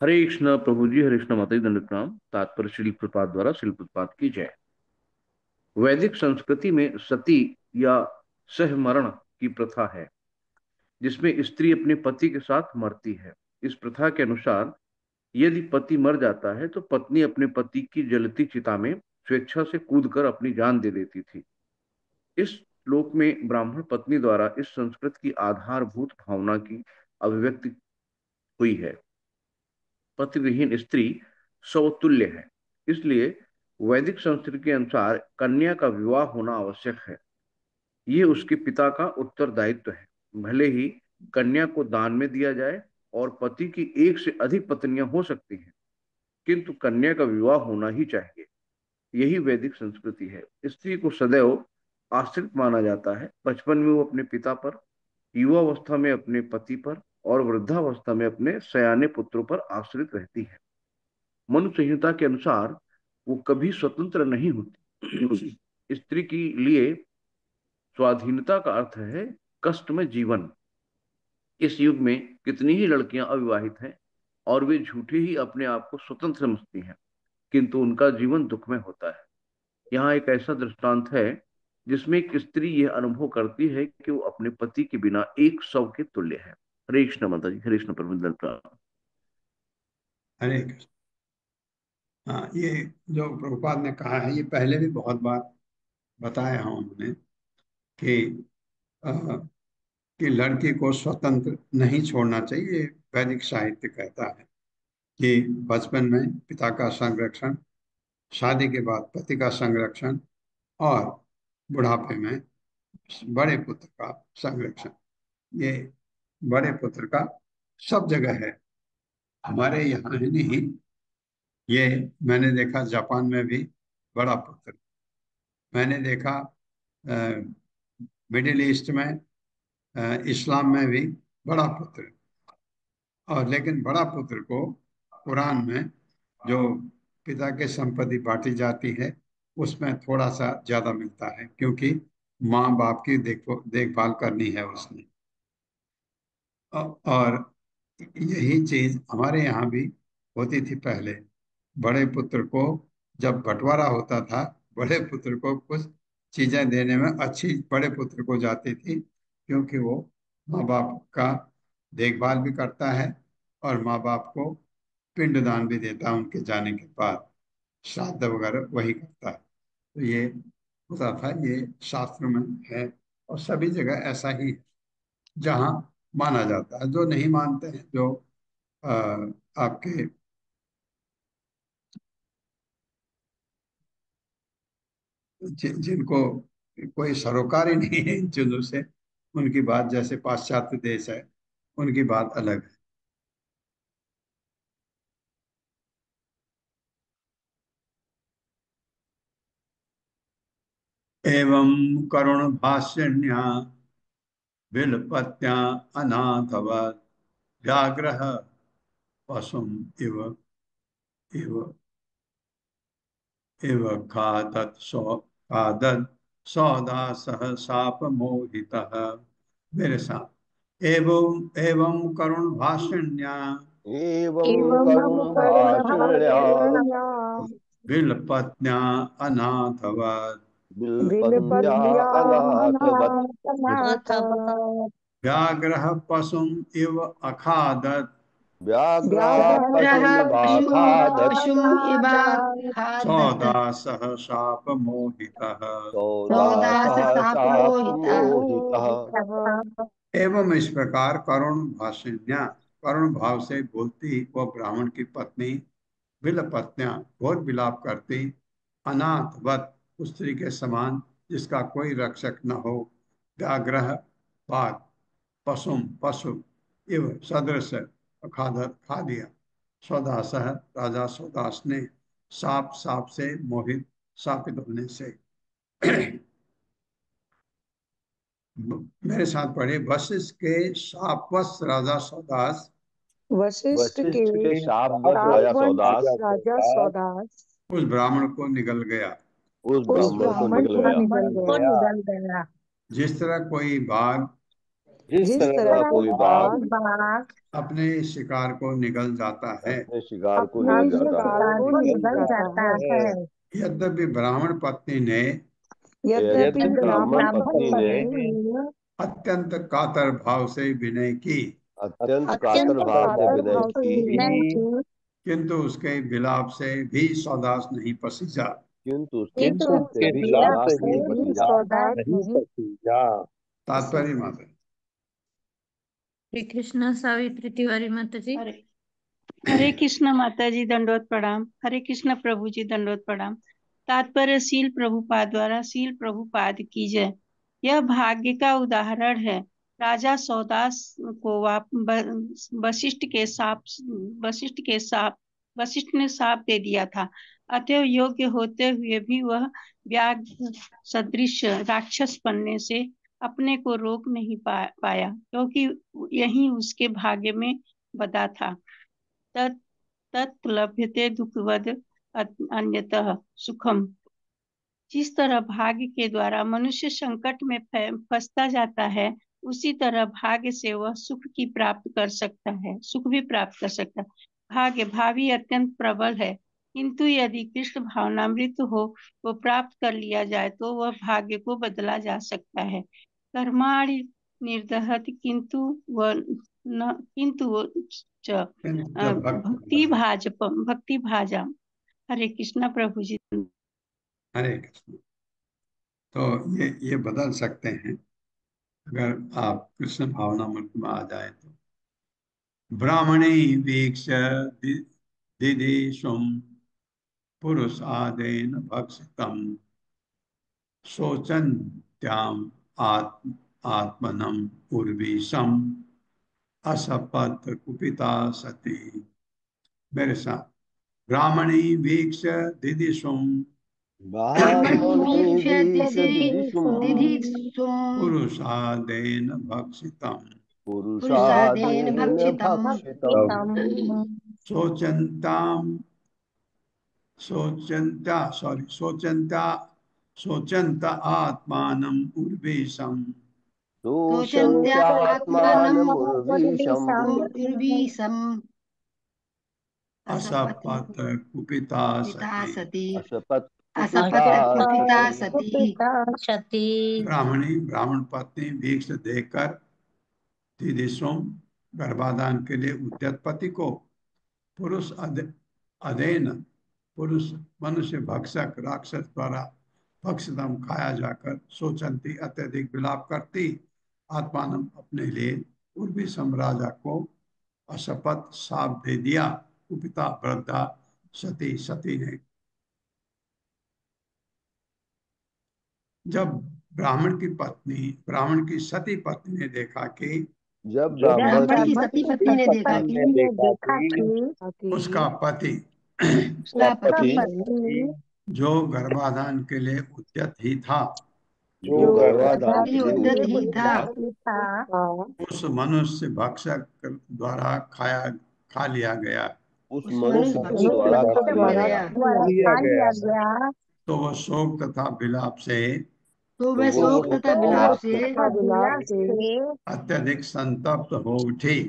हरे कृष्ण प्रभु जी। हरे कृष्ण माता जी। दंड प्रणाम। तात्पर्य श्रील प्रपात द्वारा श्रील प्रपात की जय। वैदिक संस्कृति में सती या सहमरण की प्रथा है, जिसमें स्त्री अपने पति के साथ मरती है। इस प्रथा के अनुसार यदि पति मर जाता है तो पत्नी अपने पति की जलती चिता में स्वेच्छा से कूदकर अपनी जान दे देती थी। इस श्लोक में ब्राह्मण पत्नी द्वारा इस संस्कृत की आधारभूत भावना की अभिव्यक्ति हुई है। पतिविहीन स्त्री स्वतुल्य है, इसलिए वैदिक संस्कृति के अनुसार कन्या का विवाह होना आवश्यक है। ये उसके पिता का उत्तरदायित्व है। भले ही कन्या को दान में दिया जाए और पति की एक से अधिक पत्नियां हो सकती हैं, किंतु कन्या का विवाह होना ही चाहिए। यही वैदिक संस्कृति है। स्त्री को सदैव आश्रित माना जाता है। बचपन में वो अपने पिता पर, युवावस्था में अपने पति पर और वृद्धावस्था में अपने सयाने पुत्रों पर आश्रित रहती है। मनु संहिता के अनुसार वो कभी स्वतंत्र नहीं होती। स्त्री के लिए स्वाधीनता का अर्थ है कष्टमय जीवन। इस युग में कितनी ही लड़कियां अविवाहित हैं और वे झूठे ही अपने आप को स्वतंत्र समझती हैं, किंतु उनका जीवन दुखमय होता है। यहाँ एक ऐसा दृष्टांत है जिसमें एक स्त्री यह अनुभव करती है कि वो अपने पति के बिना एक शव के तुल्य है। हरे कृष्ण माता जी। हरे कृष्ण प्रभु। हरे कृष्ण। हाँ, ये जो प्रभुपाद ने कहा है, ये पहले भी बहुत बार बताया है उन्होंने कि अ, कि लड़की को स्वतंत्र नहीं छोड़ना चाहिए। वैदिक साहित्य कहता है कि बचपन में पिता का संरक्षण, शादी के बाद पति का संरक्षण और बुढ़ापे में बड़े पुत्र का संरक्षण। ये बड़े पुत्र का सब जगह है, हमारे यहाँ ही नहीं। ये मैंने देखा जापान में भी बड़ा पुत्र, मैंने देखा मिडिल ईस्ट में, इस्लाम में भी बड़ा पुत्र। और लेकिन बड़ा पुत्र को कुरान में जो पिता के संपत्ति बांटी जाती है उसमें थोड़ा सा ज्यादा मिलता है, क्योंकि माँ बाप की देखभाल करनी है उसने। और यही चीज हमारे यहाँ भी होती थी पहले। बड़े पुत्र को जब बंटवारा होता था, बड़े पुत्र को कुछ चीजें देने में अच्छी बड़े पुत्र को जाती थी, क्योंकि वो माँ बाप का देखभाल भी करता है और माँ बाप को पिंडदान भी देता है उनके जाने के बाद, श्राद्ध वगैरह वही करता है। तो ये होता था, ये शास्त्र में है और सभी जगह ऐसा ही है जहाँ माना जाता है। जो नहीं मानते हैं, जो अ, आपके जिनको कोई सरोकार ही नहीं है इन चीजों से, उनकी बात, जैसे पाश्चात्य देश है, उनकी बात अलग है। एवं करुण भाष्यण्या बिलपत्या अनाथवत् व्याघ्रः पशुम इव इव इव खादत् सौदा सह शाप मोहितः। मेरे साथ, एवं एवं करुण भाषण्या एवं एवं करुण करुण भाषिण्या भाषण्या बिलपत्न्या अनाथवत् बिल्पत्या बिलपत्या अनाथवत् अनाथवत् व्याघ्रः पशुम इव अखादत् व्याघ्रः व्याघ्रः पशुमिवाखादत् पशुम् इव खादत् सौदा सह शाप मोहितः। सौदा सौदास सह शापमोहितः। शापमोहितः। एवं इस प्रकार करुण भाषिण्या, करुण भाव से बोलती वो ब्राह्मण की पत्नी, बिलपत्न्या घोर विलाप करती, अनाथवत उस स्त्री के समान जिसका कोई रक्षक न हो, व्याघ्र बाघ, पशुम पशु, इव सदृश अखादत खा दिया, स्वदास राजा स्वदास ने साप साप से मोहित, शापित होने से। मेरे साथ पढ़े, वशिष्ठ के शापवश राजा स्वदास वशिष्ठ के वशिष्ठ के शापवश राजा शापवश सौदास राजा सौदास उस ब्राह्मण को निगल गया। उस उस ब्राह्मण को ब्राह्मण निकल को गया। निगल गया। जिस तरह कोई बाघ जिस जिस तरह का तरह कोई बाघ बाघ अपने शिकार को निगल जाता है, अपने शिकार को अपने निगल जाता है, शिकार को निगल जाता है। यद्यपि ब्राह्मण पत्नी ने यद्यपि यद्यपि ब्राह्मण ब्राह्मण पत्नी ने पत्नी अत्यंत कातर भाव से विनय की, अत्यंत कातर अत्यंत भाव से कातर विनय भाव से की, विनय की, किंतु उसके विलाप से भी सौदास नहीं पसीजा। किंतु उसके किंतु विलाप से उसके भी विलाप सौदास से नहीं भी पसीजा। सौदास नहीं। तात्पर्य माता, श्री कृष्ण। सावित्री तिवारी माता जी। हरे कृष्ण माता जी, दंडवत प्रणाम। हरे कृष्ण प्रभु जी, दंडवत प्रणाम। तात्पर्य शील प्रभुपाद द्वारा शील प्रभुपाद की जय। यह भाग्य का उदाहरण है। राजा सौदास को वशिष्ठ के साप वशिष्ठ ने साप दे दिया था। अतः योग्य होते हुए भी वह व्याघ्र सदृश राक्षस बनने से अपने को रोक नहीं पाया, क्योंकि यही उसके भाग्य में बदा था। तत् लभ्यते दुःखवद अन्यतः सुखम। जिस तरह भाग्य के द्वारा मनुष्य संकट में फंसता जाता है, उसी तरह भाग्य से वह सुख भी प्राप्त कर सकता है। भाग्य भावी अत्यंत प्रबल है, किंतु यदि कृष्ण भावनामृत हो वो प्राप्त कर लिया जाए तो वह भाग्य को बदला जा सकता है। कर्माणि निर्दहत किंतु भक्ति भाजा। हरे कृष्णा प्रभु जी। हरे कृष्ण। तो ये बदल सकते हैं अगर आप कृष्ण भावना मन में आ जाए तो। ब्राह्मणी वीक्ष दिदिशुम पुरुषादेन भक्षितम शोचन्त्याम आत्मनम उर्वीशम असपत कुपिता सती। मेरे साथ। ब्राह्मणी वीक्ष दिदिशुम ब्राह्मणी वीक्ष्य दिदिशुम दिदिशुम पुरुषादेन भक्षितम् पुरुषादेन पुरुषादेन भक्षितम् भक्षितम् शोचन्ताम शोचन्त आत्मानम् उर्वेशम् शोचन्त्यात्मानम् शोचन्त्यात्मानमुर्वीशम् उर्वीशम् असपत कुपिता पिता सती। सती अशपथ असपत कुपिता सती सती। सती। ब्राह्मणी ब्राह्मण पत्नी भिक्ष देकर दिदिशुम गर्भाधान के लिए उद्यत पति को पुरुष अधेन पुरुष मनुष्य भक्षक राक्षस द्वारा भक्षितम खाया जाकर सोचंती अत्यधिक विलाप करती आत्मानम अपने लिए उर्वी राजा को अशपथ साप दे दिया कुपिता वृद्धा सती सती ने। जब ब्राह्मण की सती पत्नी ने देखा कि जब ब्राह्मण ब्राह्मण की की सती पत्नी ने देखा कि उसका पति उसका पति जो गर्भाधान के लिए उद्यत ही था जो गर्भाधान के लिए उद्यत ही था उस मनुष्य भक्षक द्वारा खा लिया गया। उस उस मनुष्य मनुष्य भक्षक भक्षक द्वारा द्वारा खा खा लिया लिया गया तो वह शोक तथा विलाप से तो तो वह वो शोक शोक तथा विलाप विलाप से अत्यधिक संतप्त हो उठी।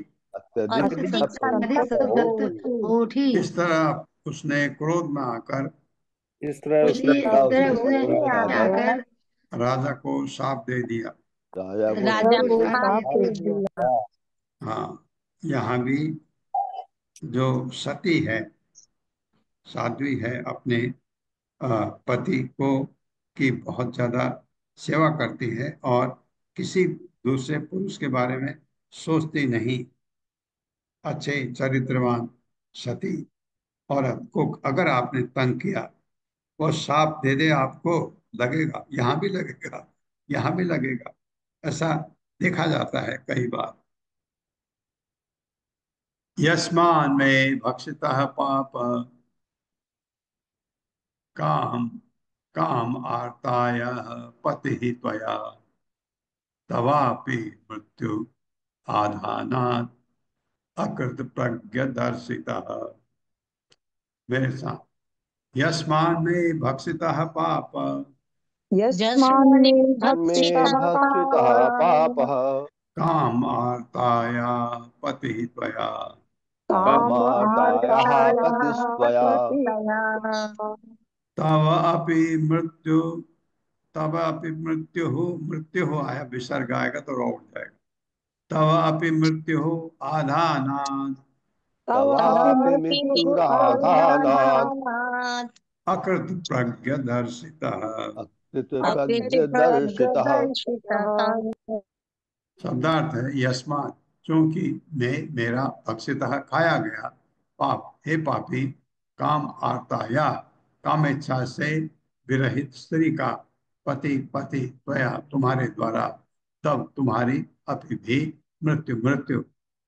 अधिक संतप्त हो उठी। इस तरह उसने क्रोध में आकर इस तरह इस उसने तरह उसने क्रोध में आकर आकर राजा को शाप दे दिया। राजा को राजा को शाप साप दे दिया। हाँ, यहाँ भी जो सती है साध्वी है अपने पति को की बहुत ज्यादा सेवा करती है और किसी दूसरे पुरुष के बारे में सोचती नहीं। अच्छे चरित्रवान सती औरत को अगर आपने तंग किया वो शाप दे दे आपको लगेगा, यहाँ भी लगेगा, यहाँ भी लगेगा। ऐसा देखा जाता है कई बार। यस्मान में भक्षितः पाप काम काम आर्ताय पति ही त्वया तवापि मृत्यु आधानात् अकृत प्रज्ञ दर्शितः। मेरे साथ। यस्मान में भक्षितः पाप यस्मान् में में भक्षितः भक्षितः पापः काम आर्ताया पति ही त्वया कामार्तायाः पतिस्त्वया तव अपि मृत्यु तब अपि मृत्यु हो आया विसर्ग आएगा तो रौ उठ जाएगा। तव अपि मृत्यु आधानात् तवापि मृत्युराधानात् अकृत प्रज्ञ दर्शितः। अकृत प्रज्ञ दर्शितः। शब्दार्थ है यस्मात् क्योंकि मेरा भक्षितः खाया गया पाप हे पापी काम आर्ताया काम इच्छा से विरहित स्त्री का पति पति त्वया तुम्हारे द्वारा तब तुम्हारी अभी भी मृत्यु मृत्यु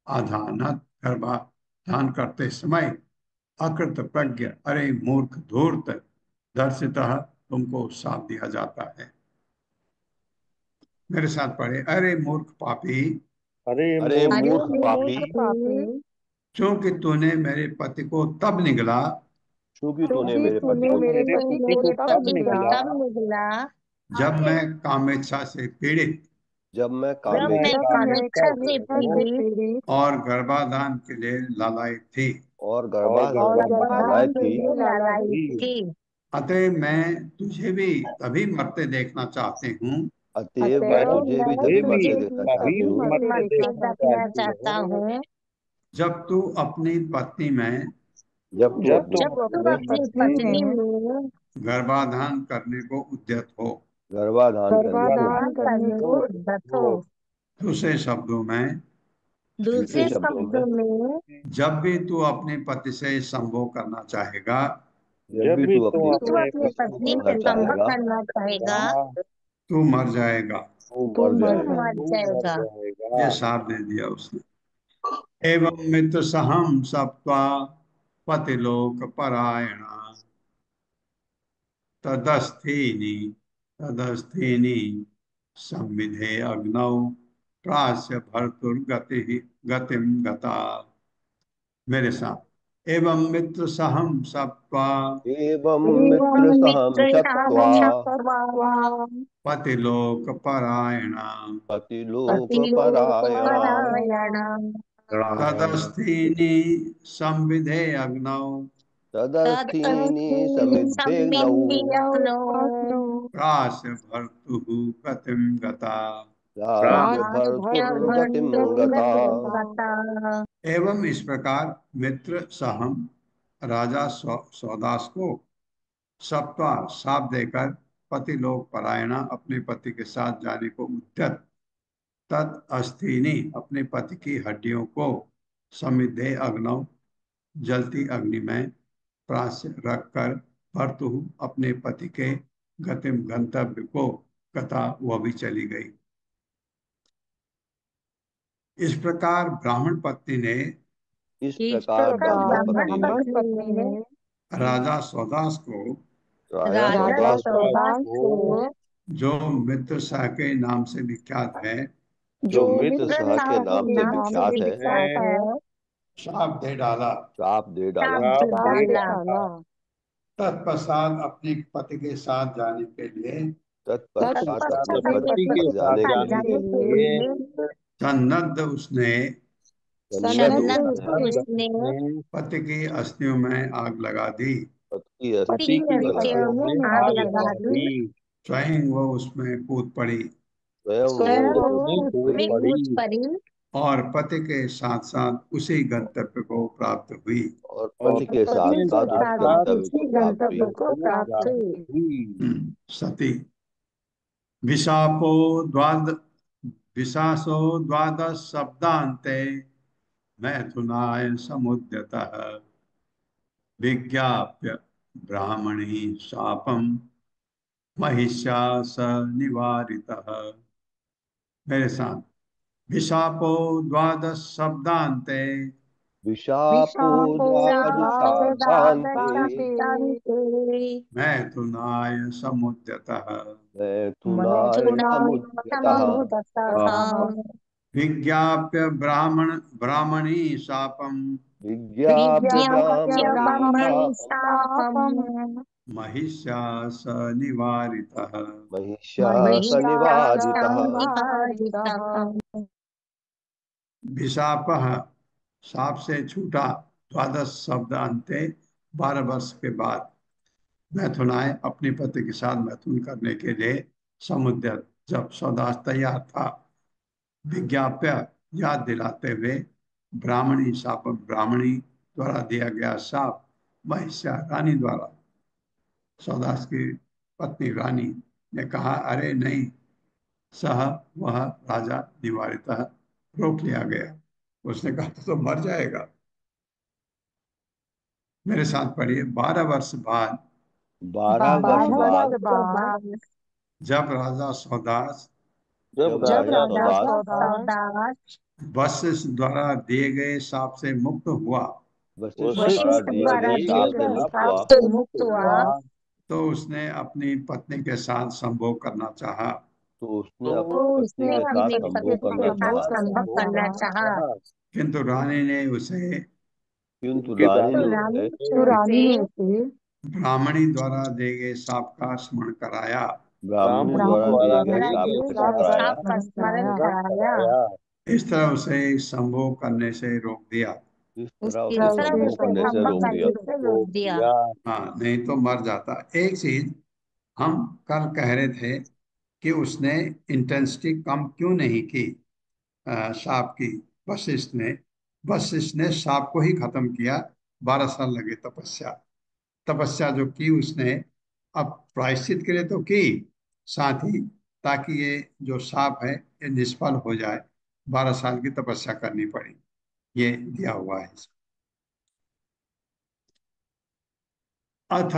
आधानत गर्भाधान करते समय अकृत प्रज्ञ अरे मूर्ख धूर्त दर्शितः तुमको साथ दिया जाता है। मेरे साथ पढ़े अरे मूर्ख पापी अरे मूर्ख पापी क्योंकि तूने मेरे पति को तब निगला क्योंकि तूने मेरे पति को तब निकला जब मैं कामेच्छा से पीड़ित जब मैं जब मैं कामेच्छा से पीड़ित और गर्भाधान के लिए लालायित थी। और गर्भाधान लायक थी। अतः मैं तुझे भी तभी मरते देखना चाहती हूँ अतएव मैं तुझे भी तभी मरते देखना चाहता हूँ जब तू अपनी पत्नी में जब तू अपनी पत्नी में गर्भाधान करने को उद्यत हो। गर्भाधान करने को उद्यत हो। दूसरे शब्दों में दूसरे शब्दों में जब भी तू अपने पति से संभोग करना चाहेगा जब भी तू अपनी पत्नी से संभोग करना चाहेगा तू मर जाएगा। तू मर मर जाएगा। ये साफ दे दिया उसने। एवं मित्र सहम सप्त्वा पतिलोक परायणा तदस्थीनि तदस्थीनि संविधे अग्नौ प्रास्य भर्तुर्गति गतिम गता। मेरे साथ एवं मित्र सहम सप्त्वा एवं एवं मित्र सहम मित्रैषां शप्त्वा शक्त्वा पतिलोक परायणा पतिलोक परायणा पतिलोकपरायणां तदस्थीनि संविधे अग्नौ तदस्थीनि तदस्मिन् समिद्धेग्नौ संविद्यग्नो प्रास्य भर्तुः गतिम गता। प्राप्य भर्तुर्गतिं गता। प्राप्तभर्तृगतिं एवं इस प्रकार मित्र सहम राजा सौदास को सप्ताह साप देकर पति लोक परायणा अपने पति के साथ जाने को उद्यत तत् अस्थिनी अपने पति की हड्डियों को समिद्धे अग्नौ जलती अग्नि में प्रास्य रखकर भर्तु अपने पति के गतिम गंतव्य को कथा वह भी चली गई। इस प्रकार ब्राह्मण पत्नी ने इस प्रकार ब्राह्मण पत्नी ने पत्नी ने राजा सौदास को राजा सौदास को जो मित्र शाह के नाम से विख्यात है जो मित्र सह के नाम से विख्यात है श्राप दे डाला। श्राप दे डाला। तत्पश्चात अपने पति के साथ जाने के लिए तत्पश्चात अपने पति के साथ जाने के लिए सन्नद्ध उसने सन्नद्ध उसने पति की अस्थियों में आग लगा दी। पति की अस्थियों में आग लगा दी। स्वयं वो उसमें कूद पड़ी स्वयं वो उसमें कूद पड़ी और पति के साथ साथ उसी गंतव्य को प्राप्त हुई। और पति के साथ साथ उस गंतव्य को प्राप्त हुई। सती विशापो विशासो द्वादश शब्दान्ते मैथुनाय समुद्यतः विज्ञाप्य ब्राह्मणी शापम महिष्या स निवारितः। मेरे साथ विशापो द्वादश शब्दान्ते विशापो द्वादशाब्दान्ते मैथुनाय समुद्यतः मैथुनाय समुद्यतः विज्ञाप्य ब्राह्मणी शापम विज्ञाप्य ब्राह्मणी शापम महिष्या स निवारितः महिष्या स निवारितः। विशापः साप से छूटा द्वादश शब्द अंते 12 वर्ष के बाद मैथुनाय अपने पति के साथ मैथुन करने के लिए समुद्र जब सौदास तैयार था विज्ञाप्य याद दिलाते हुए ब्राह्मणी शाप ब्राह्मणी द्वारा दिया गया शाप महिष्या रानी द्वारा सौदास की पत्नी रानी ने कहा अरे नहीं सह वह राजा निवारित रोक लिया गया। उसने कहा तो मर जाएगा। मेरे साथ पढ़िए 12 वर्ष बाद 12 वर्ष बाद जब राजा सौदास वशिष्ठ द्वारा दिए गए शाप से मुक्त हुआ वशिष्ठ द्वारा दिए गए शाप से मुक्त हुआ तो उसने अपनी पत्नी के साथ संभोग करना चाहा। तो उसने अपनी पत्नी के साथ संभोग करना चाहा। किंतु रानी ने उसे ब्राह्मणी द्वारा दिए गए शाप का स्मरण कराया। ब्राह्मणी द्वारा दिए गए शाप का स्मरण कराया। इस तरह उसे संभोग करने से रोक दिया। रोक दिया। हाँ नहीं तो मर जाता। एक चीज हम कल कह रहे थे कि उसने इंटेंसिटी कम क्यों नहीं की सांप की। वशिष्ठ ने सांप को ही खत्म किया। 12 साल लगे तपस्या जो की उसने अब प्रायश्चित के लिए तो की साथ ही ताकि ये जो सांप है ये निष्फल हो जाए 12 साल की तपस्या करनी पड़ी। ये दिया हुआ है। अथ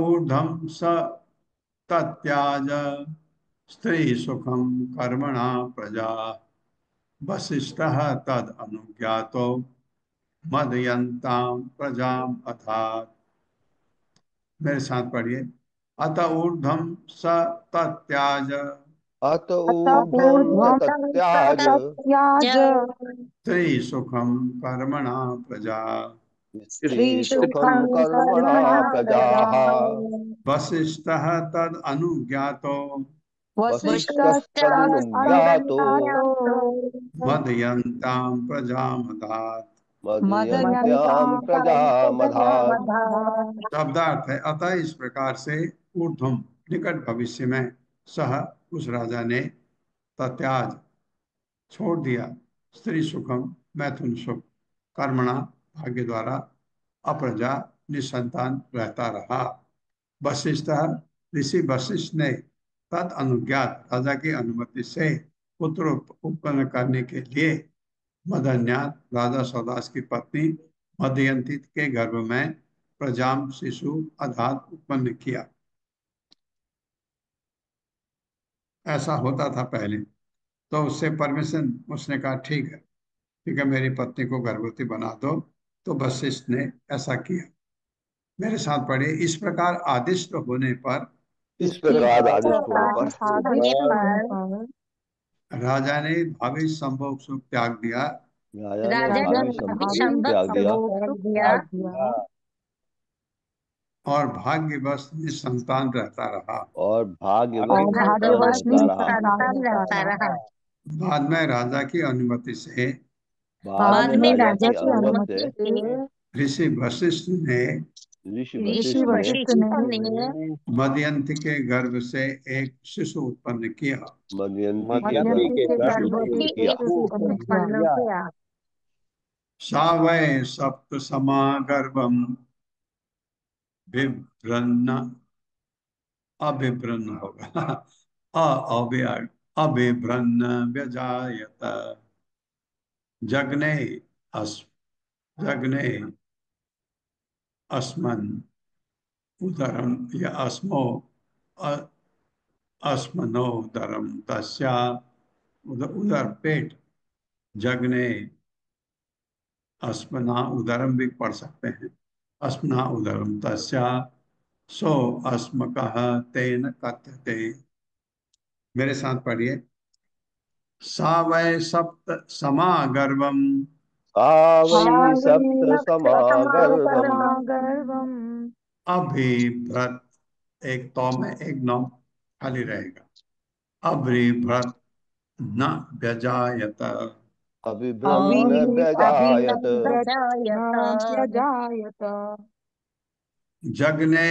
ऊर्ध्वं स तत्याज स्त्री सुखम कर्मणा प्रजा वसिष्ठः तद अनुज्ञातो मदयन्तां प्रजाम अथात। मेरे साथ पढ़िए। अत ऊर्ध्वं स तत्याज अत ऊर्ध्वं तत्याज स्त्री सुखम कर्मणा प्रजा स्त्री सुखं कर्मणा प्रजाः वसिष्ठः तद अनुज्ञातो वसिष्ठस्तदनुज्ञातो मदयन्तां प्रजामदात्। मदयन्त्यां प्रजामधात्। शब्दार्थ है अतः इस प्रकार से ऊर्ध्वम निकट भविष्य में सह उस राजा ने तत्याज छोड़ दिया स्त्री सुखम मैथुन सुख कर्मणा भाग्य द्वारा अप्रजा निसंतान रहता रहा। वशिष्ठ ऋषि वशिष्ठ ने तत् अनुज्ञात राजा की अनुमति से पुत्र उत्पन्न करने के लिए मदन्यात राजा सौदास की पत्नी मदयंती के गर्भ में प्रजाम शिशु अधात उत्पन्न किया। ऐसा होता था पहले, तो उससे परमिशन उसने कहा ठीक है मेरी पत्नी को गर्भवती बना दो, तो वशिष्ठ ने ऐसा किया। मेरे साथ पढ़े। इस प्रकार आदिष्ट होने पर इस प्रकार आदिष्ट होने पर राजा ने भावी संभोग सुख त्याग दिया। राजा ने भावी संभोग त्याग दिया और भाग्यवश निसंतान रहता रहा। और भाग्यवश निसंतान रहता रहा। बाद में राजा की अनुमति से बाद में राजा की अनुमति से ऋषि वशिष्ठ ने ऋषि वशिष्ठ ने मदयंती के गर्भ से एक शिशु उत्पन्न किया। मदयंती के गर्भ से एक शिशु उत्पन्न किया। सा वै सप्त समागर्भम विभ्रन्न अभिभ्रन्न होगा अभिभ्रन्न व्यजायत जग्ने जग्ने अस्मन् उदरम या अस्मो अस्मनो उदरम तस्या उदर पेट जग्ने अस्मना उदरम भी पढ़ सकते हैं। अस्मना उदरम तस्या सो अस्मकः तेन कथ्यते। मेरे साथ पढ़िए। सा वै सप्त समागर्भम सा वै सप्त समागर्भम अभिभ्रत एक तो में एक नौ खाली रहेगा। अभिभ्रत न व्यजायत अभिभ्रम न व्यजायत जग्ने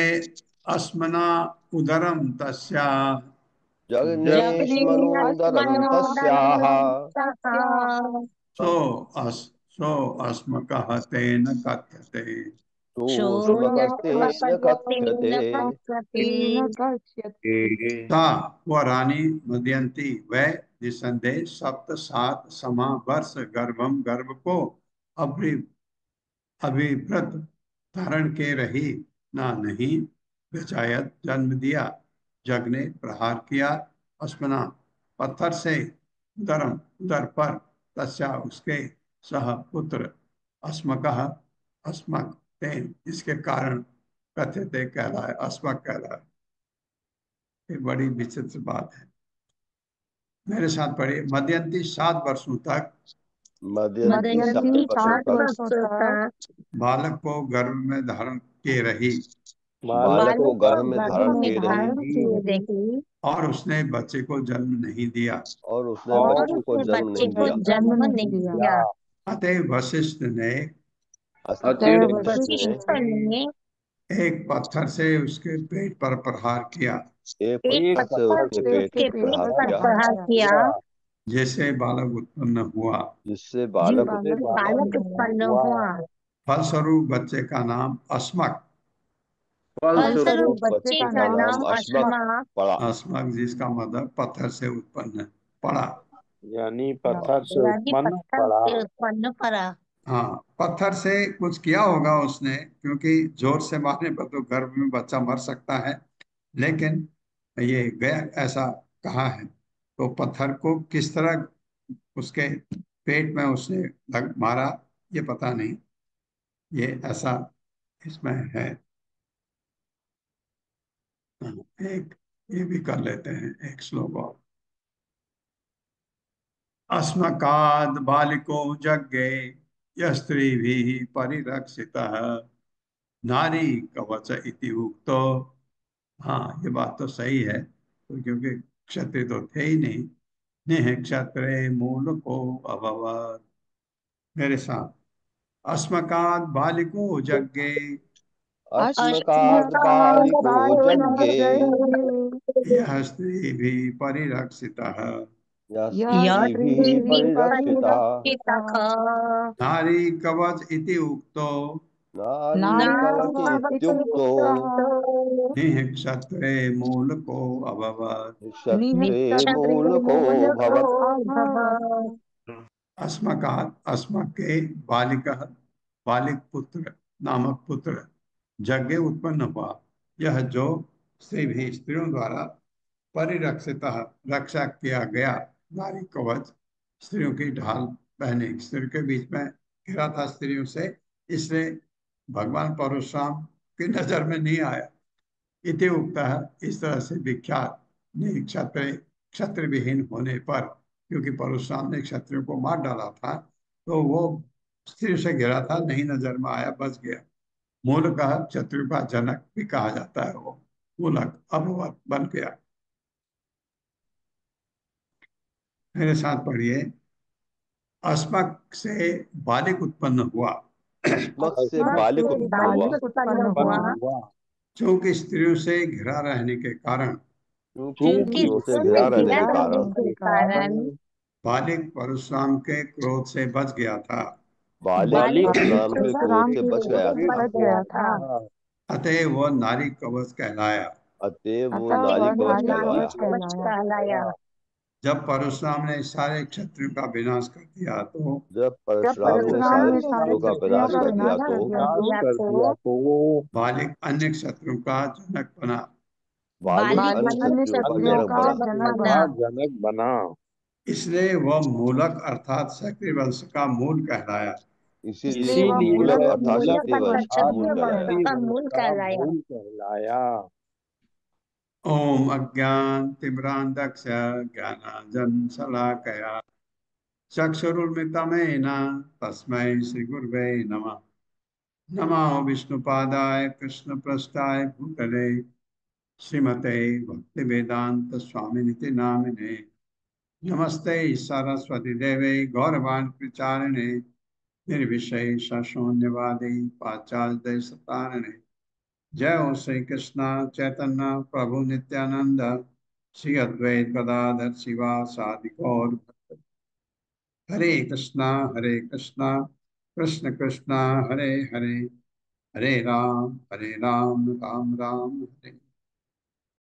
अस्मना उदरम तस्या जग्नेस्मनोदरम तस्याः सो अस्मकः तेन कथ्यते। सोऽस्मकस्तेन कथ्यते। सा वह रानी मदयंती वह निसंदेह सप्त सात समा वर्ष गर्भम गर्भ को अभिव्रत धारण के रही ना नहीं व्यचायत जन्म दिया। जग ने प्रहार किया अस्मना पत्थर से उदरम उदर पर तस्या उसके सह पुत्र अस्मकः अस्मक तेन इसके कारण कथ्यते कहलाए अस्मक कहलाए। ये बड़ी विचित्र बात है। मेरे साथ पढ़िए। मदयंती 7 वर्षों तक मदयंती 7 वर्षों तक बालक को गर्भ में धारण किए रही बालक को गर्भ में धारण किए रही और उसने बच्चे को जन्म नहीं दिया। और उसने बच्चे को जन्म नहीं दिया। अतएव वशिष्ठ ने एक पत्थर से उसके पेट पर प्रहार किया। एक पत्थर से उसके पेट पर प्रहार किया जैसे बालक उत्पन्न हुआ। जिससे बालक उत्पन्न हुआ। फलस्वरूप बच्चे का नाम अस्मक फलस्वरूप बच्चे का नाम अस्मक पड़ा। अस्मक जिसका मतलब पत्थर से उत्पन्न पड़ा, यानी पत्थर से उत्पन्न पड़ा। हाँ, पत्थर से कुछ किया होगा उसने, क्योंकि जोर से मारने पर तो गर्भ में बच्चा मर सकता है, लेकिन ये गया ऐसा कहा है, तो पत्थर को किस तरह उसके पेट में उसने मारा ये पता नहीं, ये ऐसा इसमें है। एक ये भी कर लेते हैं, एक श्लोक और। अस्मकाद बालिको जज्ञे यस्त्रीभिः परिरक्षितः नारी कवच इति उक्तो। हाँ, ये बात तो सही है, तो क्योंकि क्षत्रिय तो थे ही नहीं। निह क्षत्रे मूल को अभवत्। मेरे साथ, अस्मकाद बालिको जज्ञे अस्मकाद बालिको जज्ञे यः स्त्रीभिः परिरक्षितः स्त्रीभिः परिरक्षितः नारी कवच इति उक्तो नारी कवच इत्युक्तो निः क्षत्रे मूलको अभवत्। क्षत्रे मूलको भवत्। अस्मकात्, अस्मक के बालिकः, बालिक पुत्र नामक पुत्र यज्ञ उत्पन्न हुआ। यह जो से भी स्त्रियों द्वारा परिरक्षित रक्षा किया गया, नारी कवच स्त्रियों की ढाल पहने, स्त्रियों के बीच में घिरा था स्त्रियों से, इसलिए भगवान परशुराम की नजर में नहीं आया। इति उक्ता है, इस तरह से विख्यात। नहीं क्षत्रिय, क्षत्रिय विहीन होने पर, क्योंकि परशुराम ने क्षत्रियों को मार डाला था, तो वो स्त्री से घिरा था, नहीं नजर में आया, बच गया। मूल का क्षत्रिय का जनक भी कहा जाता है, वो मूलक अभवत बन गया। मेरे साथ पढ़िए। अस्मक से बालिक उत्पन्न हुआ। अस्मक से बालिक उत्पन्न हुआ। चूंकि स्त्रियों से घिरा रहने के कारण, क्योंकि स्त्रियों से घिरा रहने के कारण बालिक परशुराम के क्रोध से बच गया था। बालिक परशुराम के क्रोध से बच गया था। अतः वह नारी कवच कहलाया। अतः वो नारी कवच कहलाया। जब परशुराम ने सारे क्षत्रियों का विनाश कर दिया, तो जब परशुराम ने सारे क्षत्रियों का विनाश कर दिया तो बालिक अन्य क्षत्रियों का जनक बना। बालिक अन्य क्षत्रियों का जनक बना। इसलिए वह मूलक अर्थात क्षत्रिय वंश का मूल कहलाया। इसीलिए वह मूलक अर्थात क्षत्रिय वंश का मूल कहलाया। ओम अज्ञान तिम्रांधक्ष ज्ञानांजन शलाकया चक्षुरुन्मिलितं तस्मै श्री गुरवे नमः। नमो विष्णुपादाय कृष्णप्रेष्ठाय भूतले श्रीमते भक्तिवेदांत स्वामिनिति नामिने। नमस्ते सरस्वती देवे गौरवाणी प्रचारिणे निर्विशेष शून्यवादी पाश्चात्य देशतारिणे। जय हो श्री कृष्ण चैतन्य प्रभु नित्यानंद श्री अद्वैत गदाधर शिवासादि गौर भक्त। हरे कृष्णा कृष्ण कृष्णा हरे हरे, हरे राम राम राम हरे।